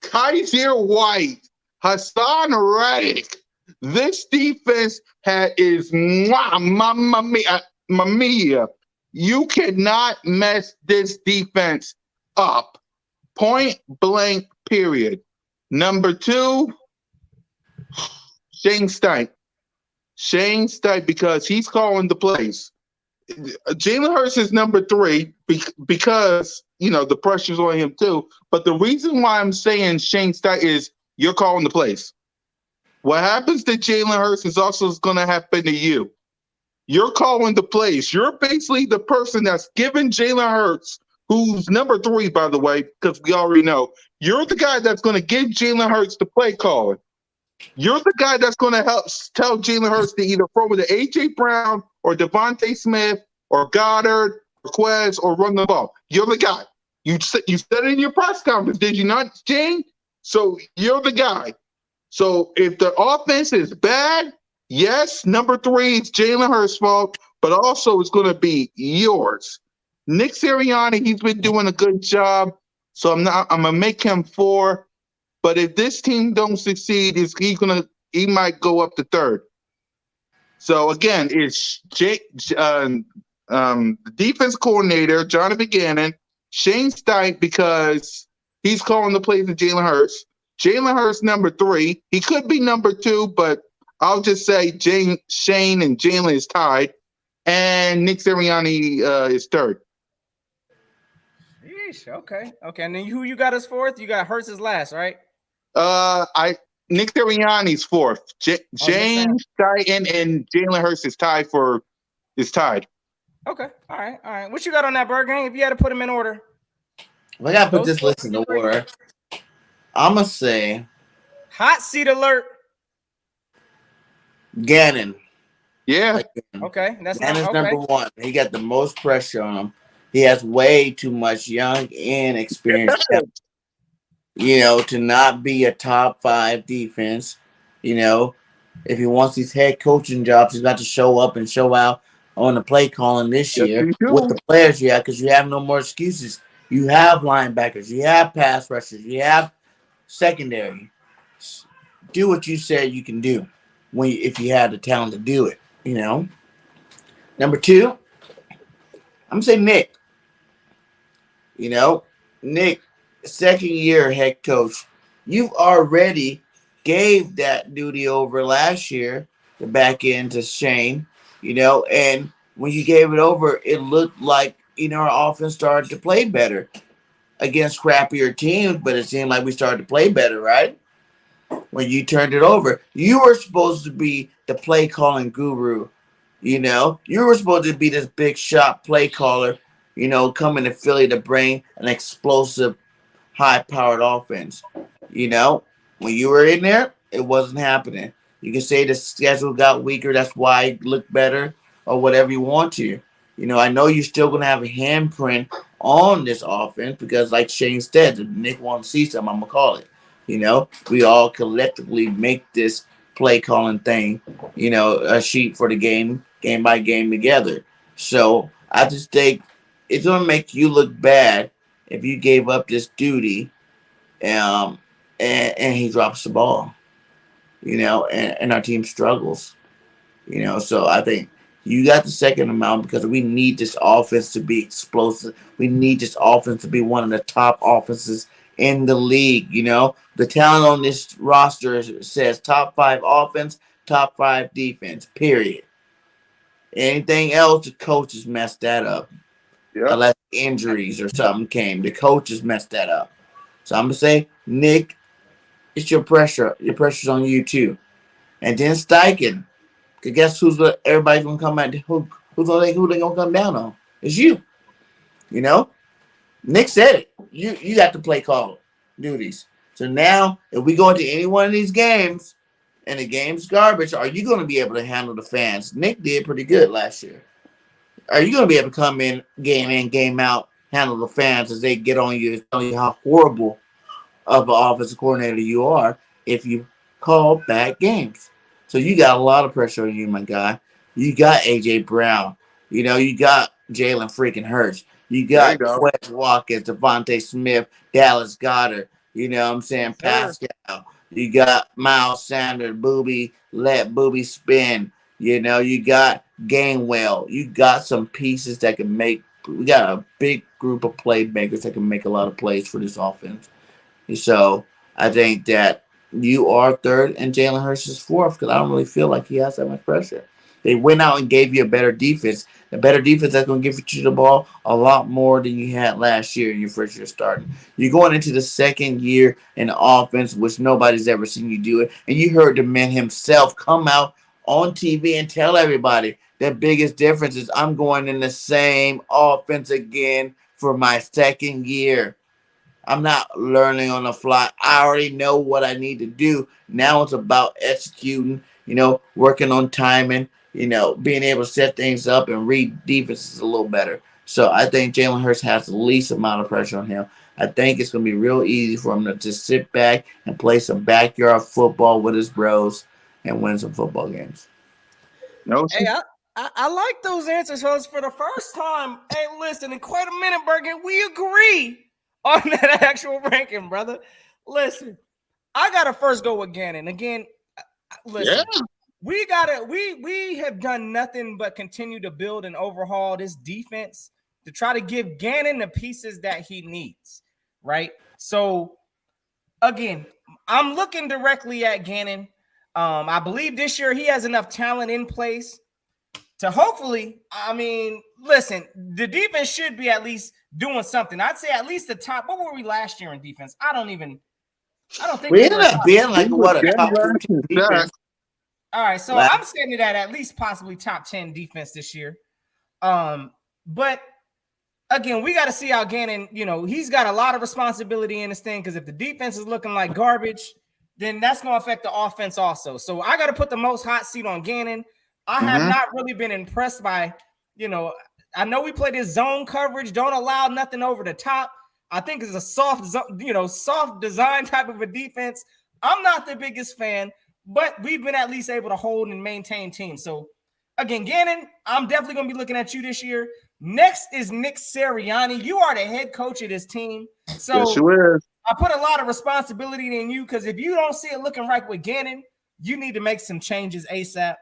S1: Kaiser White, Hassan Reddick. This defense is mamma mia. You cannot mess this defense up. Point blank, period. Number 2, Shane Steichen. Shane Steichen, because he's calling the plays. Jalen Hurts is number 3 because, the pressure's on him too. But the reason why I'm saying Shane Steichen is you're calling the plays. What happens to Jalen Hurts is also going to happen to you. You're calling the plays. You're basically the person that's giving Jalen Hurts, who's number 3, by the way, because we already know. You're the guy that's going to give Jalen Hurts the play calling. You're the guy that's going to help tell Jalen Hurts to either throw with A.J. Brown or Devontae Smith or Goddard Quez or run the ball. You're the guy. You said it in your press conference, did you not, Jane? So you're the guy. So if the offense is bad, yes, number 3 is Jalen Hurts' fault, but also it's going to be yours. Nick Sirianni, he's been doing a good job, so I'm gonna make him 4. But if this team don't succeed, he might go up to 3rd. So again, it's the defense coordinator, Jonathan Gannon, Shane Steichen, because he's calling the plays of Jalen Hurts. Jalen Hurts number 3. He could be number 2, but I'll just say Shane and Jalen is tied, and Nick Sirianni is 3rd.
S2: Yeesh, okay. And then who you got as 4th? You got Hurts as last, right?
S1: Nick Sirianni's 4th. Shane Steichen and Jalen Hurts is tied.
S2: Okay. All right. What you got on that Bird Gang? If you had to put them in order.
S3: If I gotta put this list in order, I'm gonna say
S2: hot seat alert.
S3: Gannon.
S1: Yeah.
S2: Okay.
S3: Gannon's number 1. He got the most pressure on him. He has way too much young and experienced talent, to not be a top 5 defense. If he wants these head coaching jobs, he's got to show up and show out on the play calling this year with the players you have, because you have no more excuses. You have linebackers, you have pass rushers, you have secondary. Do what you said you can do if you had the talent to do it. Number 2, I'm gonna say Nick. Nick, 2nd year head coach. You've already gave that duty over last year, the back end to Shane. And when you gave it over, it looked like our offense started to play better against crappier teams, but it seemed like we started to play better, right? When you turned it over, you were supposed to be the play calling guru. You were supposed to be this big shot play caller, coming to Philly to bring an explosive, high-powered offense. When you were in there, it wasn't happening. You can say the schedule got weaker, that's why it looked better, or whatever you want to. I know you're still going to have a handprint on this offense because, like Shane said, if Nick wants to see something, I'm going to call it. We all collectively make this play-calling thing, a sheet for the game by game together. So I just think it's going to make you look bad if you gave up this duty and he drops the ball, and our team struggles, So I think you got the second amount because we need this offense to be explosive. We need this offense to be one of the top offenses in the league. The talent on this roster says top 5 offense, top 5 defense, period. Anything else, the coaches messed that up. Yep. Unless injuries or something came, the coaches messed that up. So I'm going to say, Nick, it's your pressure. Your pressure's on you too. And then Steichen. Because guess everybody's going to come at, who they going to come down on? It's you. Nick said it. You got to play call duties. So now, if we go into any one of these games and the game's garbage, are you going to be able to handle the fans? Nick did pretty good last year. Are you going to be able to come in, game out, handle the fans as they get on you, tell you how horrible of an offensive coordinator you are if you call bad games? So you got a lot of pressure on you, my guy. You got A.J. Brown. You got Jalen freaking Hurts. You got Wes Watkins, Devontae Smith, Dallas Goedert. Pascal. You got Miles Sanders, Booby, let Booby spin. You got Gainwell. You got some pieces that can make. We got a big group of playmakers that can make a lot of plays for this offense. So I think that you are 3rd and Jalen Hurts is 4th because I don't really feel like he has that much pressure. They went out and gave you a better defense. A better defense that's going to give you the ball a lot more than you had last year in your first year starting. You're going into the 2nd year in the offense, which nobody's ever seen you do it. And you heard the man himself come out on TV and tell everybody the biggest difference is I'm going in the same offense again for my 2nd year. I'm not learning on the fly. I already know what I need to do. Now it's about executing, working on timing, being able to set things up and read defenses a little better. So I think Jalen Hurts has the least amount of pressure on him. I think it's going to be real easy for him to just sit back and play some backyard football with his bros and win some football games.
S1: No,
S2: Hey, I like those answers, host. For the first time, hey, listen, in quite a minute, Bergen, we agree on that actual ranking, brother. Listen, I gotta first go with Gannon. Again, listen, we have done nothing but continue to build and overhaul this defense to try to give Gannon the pieces that he needs, right? So, again, I'm looking directly at Gannon. I believe this year he has enough talent in place to hopefully, I mean, listen, the defense should be at least doing something. I'd say at least the top. What were we last year in defense? I don't think
S3: we ended up being like what a top 15 defense.
S2: All right, so I'm setting it at least possibly top 10 defense this year. But again, we got to see how Gannon, he's got a lot of responsibility in this thing, because if the defense is looking like garbage, then that's going to affect the offense also. So I got to put the most hot seat on Gannon. I have not really been impressed by, I know we play this zone coverage, don't allow nothing over the top. I think it's a soft design type of a defense. I'm not the biggest fan, but we've been at least able to hold and maintain teams. So, again, Gannon, I'm definitely going to be looking at you this year. Next is Nick Sirianni. You are the head coach of this team. So
S1: yes, you is.
S2: I put a lot of responsibility in you, because if you don't see it looking right with Gannon, you need to make some changes ASAP.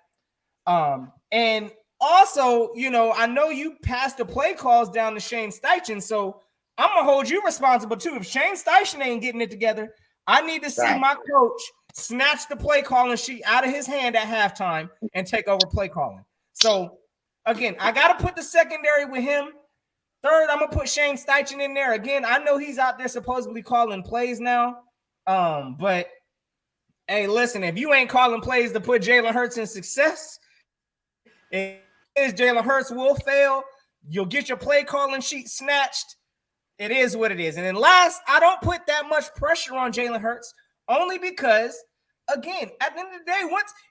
S2: And also, I know you passed the play calls down to Shane Steichen, so I'm going to hold you responsible too. If Shane Steichen ain't getting it together, I need to see my coach snatch the play calling sheet out of his hand at halftime and take over play calling. So, again, I got to put the secondary with him. Third, I'm going to put Shane Steichen in there. Again, I know he's out there supposedly calling plays now. But, hey, listen, if you ain't calling plays to put Jalen Hurts in success, Jalen Hurts will fail. You'll get your play calling sheet snatched. It is what it is. And then last, I don't put that much pressure on Jalen Hurts, only because, again, at the end of the day,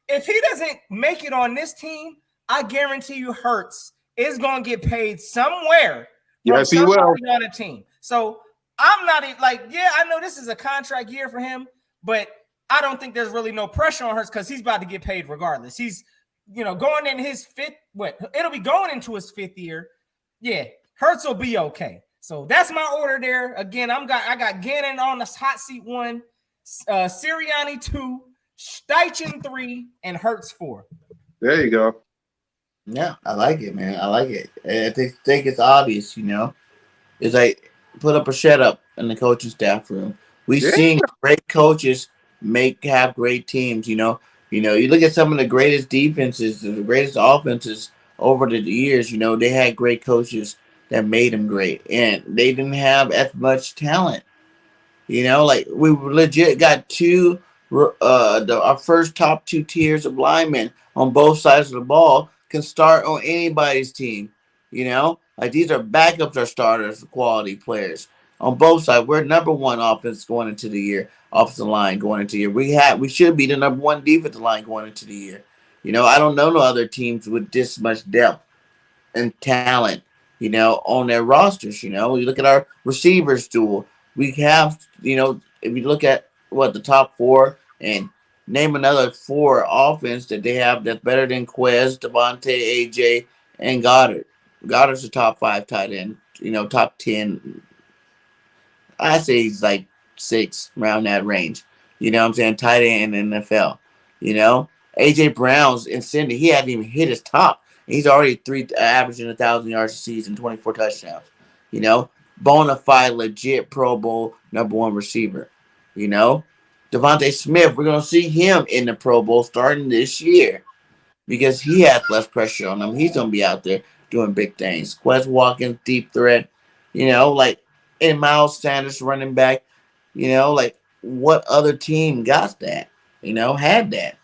S2: if he doesn't make it on this team, I guarantee you Hurts is going to get paid somewhere.
S1: Yes, he will.
S2: On a team. So I'm not I know this is a contract year for him, but I don't think there's really no pressure on Hurts, because he's about to get paid regardless. He's going in his it'll be going into his 5th year. Yeah, Hurts will be okay. So that's my order there. Again, I got Gannon on the hot seat 1, Sirianni 2, Steichen 3, and Hurts 4.
S1: There you go.
S3: Yeah, I like it, man. I like it. I think it's obvious, It's like put up or shut up in the coaching staff room. We've seen great coaches have great teams, You look at some of the greatest defenses, the greatest offenses over the years, they had great coaches that made them great, and they didn't have as much talent. Like we legit got our first top 2 tiers of linemen on both sides of the ball can start on anybody's team. Like these are backups or starters, quality players on both sides. We're number 1 offense going into the year, offensive line going into the year. We should be the number 1 defensive line going into the year. I don't know no other teams with this much depth and talent, on their rosters. You look at our receivers duel. We have, if you look at the top 4 and name another 4 offense that they have that's better than Quez, Devontae, AJ, and Goddard. Goddard's a top 5 tight end, top 10. I say he's like 6, around that range. What I'm saying? Tight end in the NFL. AJ Brown's in Cindy, he hadn't even hit his top. He's already averaging 1,000 yards a season, 24 touchdowns. Bona fide, legit Pro Bowl number 1 receiver. Devontae Smith, we're going to see him in the Pro Bowl starting this year because he has less pressure on him. He's going to be out there doing big things. Quez Watkins, deep threat, and Miles Sanders running back. What other team got that? Had that?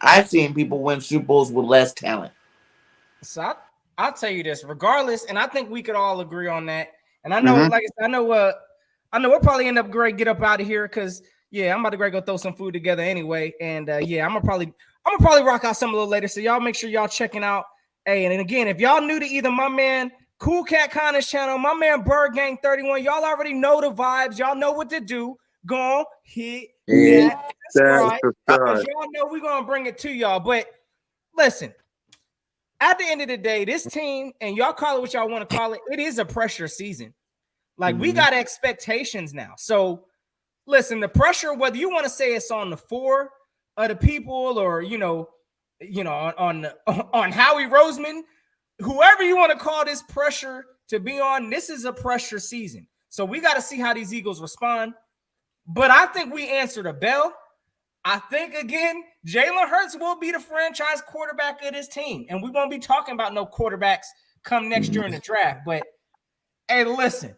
S3: I've seen people win Super Bowls with less talent.
S2: So I'll tell you this, regardless, and I think we could all agree on that. And I know, like I said, I know we'll probably end up get up out of here because I'm about to go throw some food together anyway. And I'm gonna probably rock out some a little later. So y'all make sure y'all checking out. Hey, and again, if y'all new to either my man Cool Cat Connor's channel, my man Bird Gang 31. Y'all already know the vibes. Y'all know what to do. Go on, hit that subscribe. Because y'all know we're going to bring it to y'all. But listen, at the end of the day, this team, and y'all call it what y'all want to call it, it is a pressure season. Like, we got expectations now. So, listen, the pressure, whether you want to say it's on the 4 of the people or, on Howie Roseman, whoever you want to call this pressure to be on, this is a pressure season. So we got to see how these Eagles respond. But I think we answered a bell. I think, again, Jalen Hurts will be the franchise quarterback of this team. And we won't be talking about no quarterbacks come next year in the draft. But, hey, listen,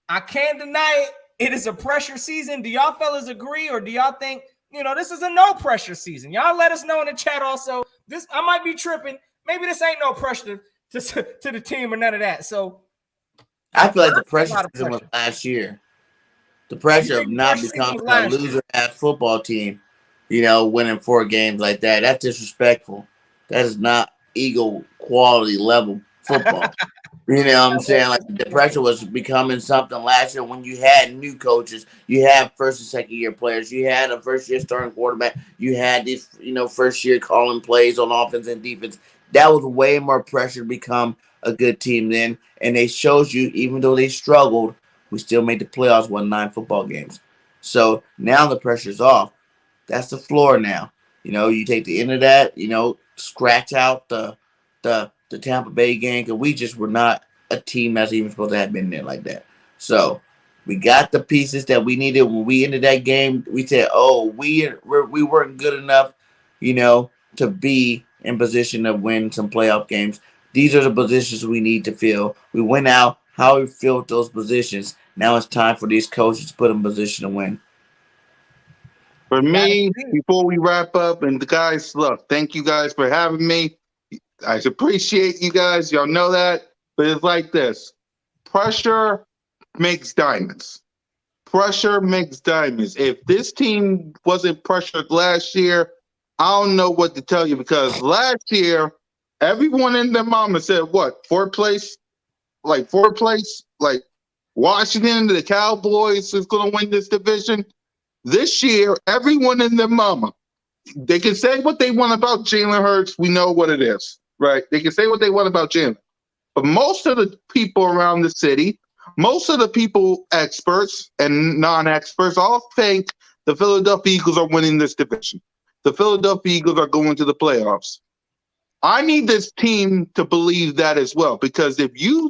S2: I can't deny it. It is a pressure season. Do y'all fellas agree, or do y'all think, this is a no-pressure season? Y'all let us know in the chat also. I might be tripping. Maybe this ain't no pressure to the team or none of that. So
S3: I feel like the pressure season was last year. The pressure of not becoming a loser-ass football team, winning 4 games like that. That's disrespectful. That is not Eagle quality level football. You know what I'm saying? Like, the pressure was becoming something last year when you had new coaches, you had first and second year players, you had a first year starting quarterback, you had these, first year calling plays on offense and defense. That was way more pressure to become a good team then. And they showed you, even though they struggled, we still made the playoffs, won 9 football games. So now the pressure's off. That's the floor now. You take the end of that, scratch out the Tampa Bay game, because we just were not a team that's even supposed to have been there like that. So we got the pieces that we needed when we ended that game. We said, we weren't good enough, to be in position to win some playoff games. These are the positions we need to fill. We went out, how we filled those positions. Now it's time for these coaches to put in position to win.
S1: For me, before we wrap up, and the guys, look, thank you guys for having me. I appreciate you guys. Y'all know that. But it's like this. Pressure makes diamonds. Pressure makes diamonds. If this team wasn't pressured last year, I don't know what to tell you, because last year, everyone in their mama said, what, 4th place? Like 4th place? Like Washington, the Cowboys is going to win this division. This year, everyone in their mama, they can say what they want about Jalen Hurts. We know what it is, right? They can say what they want about Jalen. But most of the people around the city, most of the people, experts and non-experts, all think the Philadelphia Eagles are winning this division. The Philadelphia Eagles are going to the playoffs. I need this team to believe that as well, because if you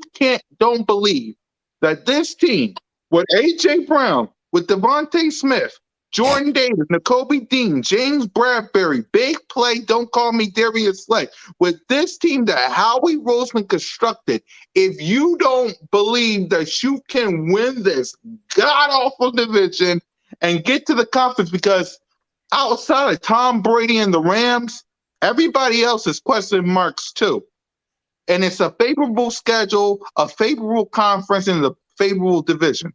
S1: don't believe that this team, with A.J. Brown, with Devontae Smith, Jordan Davis, Nakobe Dean, James Bradbury, big play, don't call me Darius Slay, with this team that Howie Roseman constructed, if you don't believe that you can win this god-awful division and get to the conference, because outside of Tom Brady and the Rams, everybody else is question marks too. And it's a favorable schedule, a favorable conference, and a favorable division.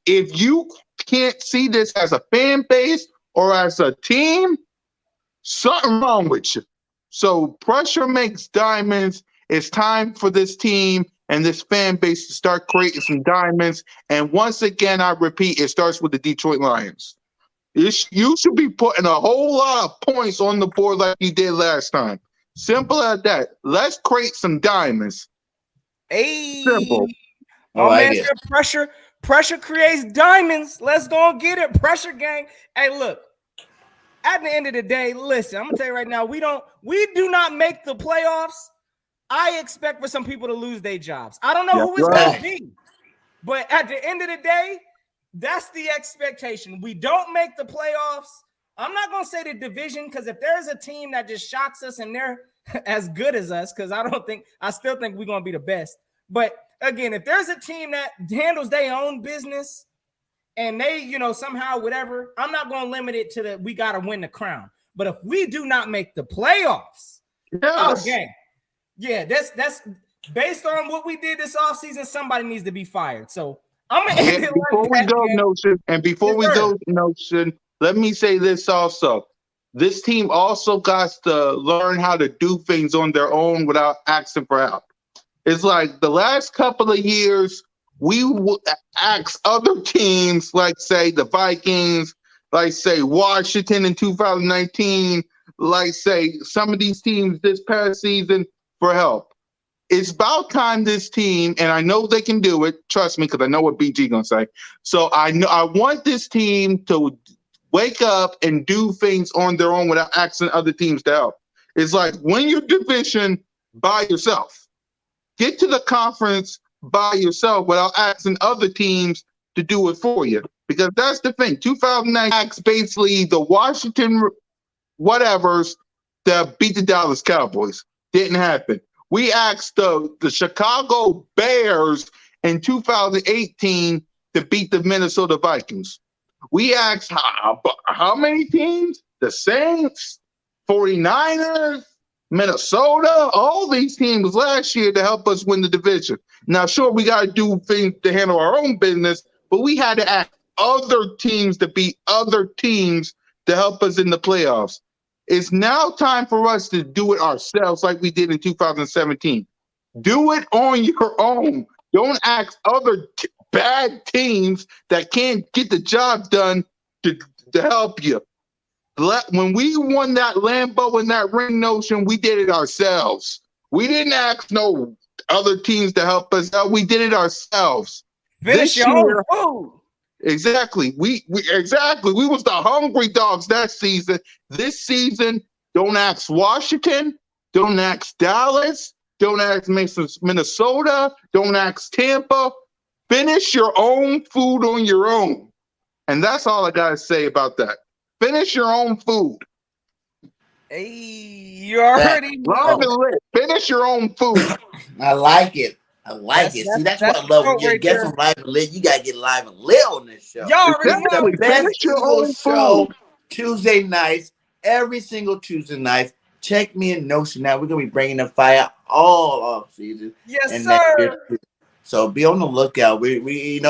S1: If you can't see this as a fan base or as a team, something wrong with you. So pressure makes diamonds. It's time for this team and this fan base to start creating some diamonds. And once again, I repeat, it starts with the Detroit Lions. You should be putting a whole lot of points on the board like you did last time. Simple as that. Let's create some diamonds.
S2: Hey,
S1: simple.
S2: My man said pressure creates diamonds. Let's go and get it. Pressure gang. Hey, look. At the end of the day, listen, I'm gonna tell you right now, we do not make the playoffs. I expect for some people to lose their jobs. I don't know who it's gonna be, but at the end of the day, that's the expectation. We don't make the playoffs. I'm not gonna say the division, because if there's a team that just shocks us and they're as good as us, because I still think we're gonna be the best. But again, if there's a team that handles their own business and they, somehow whatever, I'm not going to limit it to we got to win the crown. But if we do not make the playoffs, okay, yeah, that's based on what we did this offseason, somebody needs to be fired. So I'm going to end it
S1: before we go, Notion, and before we go, Notion, let me say this also. This team also got to learn how to do things on their own without asking for help. It's like the last couple of years, we ask other teams, like say the Vikings, like say Washington in 2019, like say some of these teams this past season for help. It's about time this team, and I know they can do it. Trust me, because I know what BG gonna say. So I want this team to wake up and do things on their own without asking other teams to help. It's like win your division by yourself. Get to the conference by yourself without asking other teams to do it for you. Because that's the thing. 2009 asked basically the Washington whatevers to beat the Dallas Cowboys. Didn't happen. We asked the Chicago Bears in 2018 to beat the Minnesota Vikings. We asked how many teams? The Saints, 49ers, Minnesota, all these teams last year to help us win the division. Now, sure, we got to do things to handle our own business, but we had to ask other teams to beat other teams to help us in the playoffs. It's now time for us to do it ourselves like we did in 2017. Do it on your own. Don't ask other bad teams that can't get the job done to help you. When we won that Lambeau and that ring notion, we did it ourselves. We didn't ask no other teams to help us out. We did it ourselves.
S2: Finish your own food.
S1: Exactly. We was the hungry dogs that season. This season, don't ask Washington, don't ask Dallas, don't ask Minnesota, don't ask Tampa. Finish your own food on your own. And that's all I gotta say about that. Finish your own food.
S2: Hey, you already know.
S1: Finish your own food.
S3: I like it. I like it. See, that's what I love. When you get some live and lit, you gotta get live and lit on this show.
S2: Y'all already know.
S3: The best Eagles show Tuesday nights, every single Tuesday night. Check me in Notion now. We're gonna be bringing the fire all off season.
S2: Yes, sir.
S3: So be on the lookout. We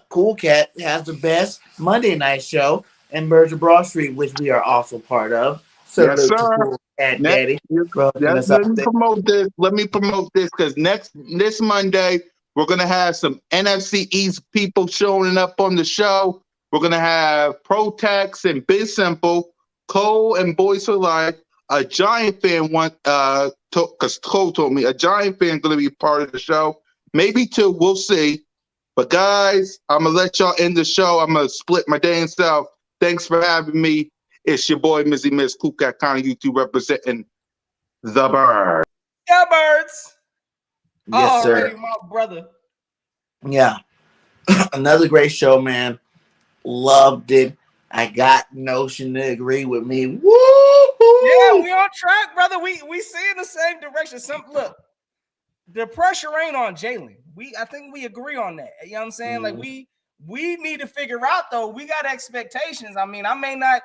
S3: Cool Cat has the best Monday night show in Virgin Broad Street, which we are also part of.
S1: Yes, sir.
S3: Cool Cat Daddy.
S1: Let me promote this because this Monday we're gonna have some NFC East people showing up on the show. We're gonna have Protex and Biz Simple, Cole and Boys for Life. A Giant fan because Cole told me a Giant fan gonna be part of the show. Maybe two, we'll see. But guys, I'm gonna let y'all end the show. I'm gonna split my day and self. Thanks for having me. It's your boy Mizzy Miss Cool Cat County YouTube representing the Bird.
S2: Yeah, birds.
S3: Yes, sir.
S2: My brother.
S3: Yeah. Another great show, man. Loved it. I got Notion to agree with me. Woo!
S2: Yeah, we on track, brother. We see in the same direction. Look, the pressure ain't on Jalen. I think we agree on that. You know what I'm saying? Like we need to figure out though. We got expectations. I mean, I may not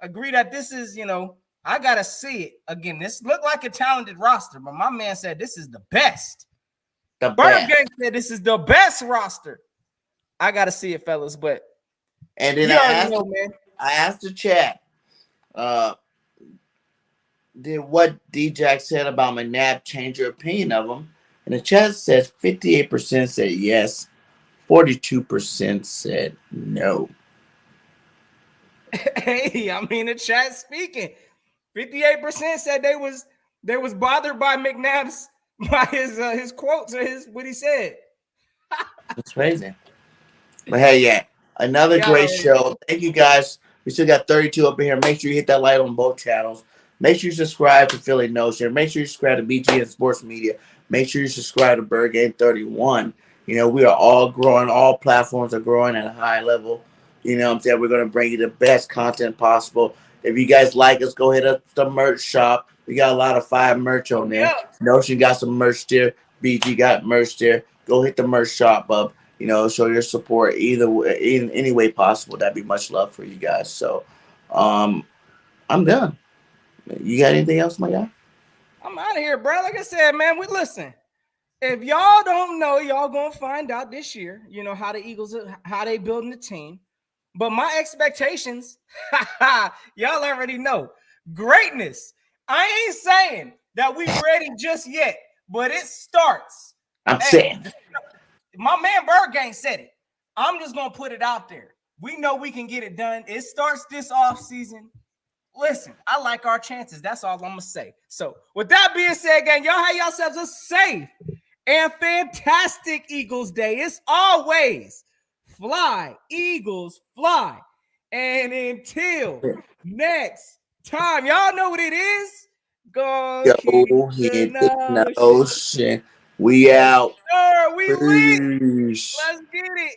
S2: agree that this is, I gotta see it again. This looked like a talented roster, but my man said this is the best. Bird Gang said this is the best roster. I gotta see it, fellas. But
S3: and then I asked the chat, did what DJAX said about Mcnabb change your opinion of him? And the chat says 58% said yes, 42% said no.
S2: Hey, I mean the chat speaking. 58% said they was bothered by McNabb's his quotes or what he said.
S3: That's crazy. But hey, yeah, another great show. Thank you guys. We still got 32 up in here. Make sure you hit that like on both channels. Make sure you subscribe to Philly Notion. Make sure you subscribe to BGN Sports Media. Make sure you subscribe to Bird Game 31. We are all growing. All platforms are growing at a high level. You know what I'm saying? We're going to bring you the best content possible. If you guys like us, go hit up the merch shop. We got a lot of fire merch on there. Yeah. Notion got some merch there. BG got merch there. Go hit the merch shop up. Show your support either way, in any way possible. That'd be much love for you guys. So, I'm done. You got anything else, my guy?
S2: I'm out of here, bro. Like I said, man, listen. If y'all don't know, y'all gonna find out this year. How the Eagles, how they building the team. But my expectations, y'all already know. Greatness. I ain't saying that we ready just yet, but it starts.
S3: I'm saying.
S2: My man Bergane said it. I'm just gonna put it out there. We know we can get it done. It starts this offseason. Listen, I like our chances. That's all I'm gonna say. So, with that being said, gang, y'all have yourselves a safe and fantastic Eagles Day. It's always fly, Eagles, fly. And until next time, y'all know what it is. Go
S3: hit
S2: in
S3: the ocean. We out.
S2: Sure, we lit.
S3: Peace.
S2: Let's get it.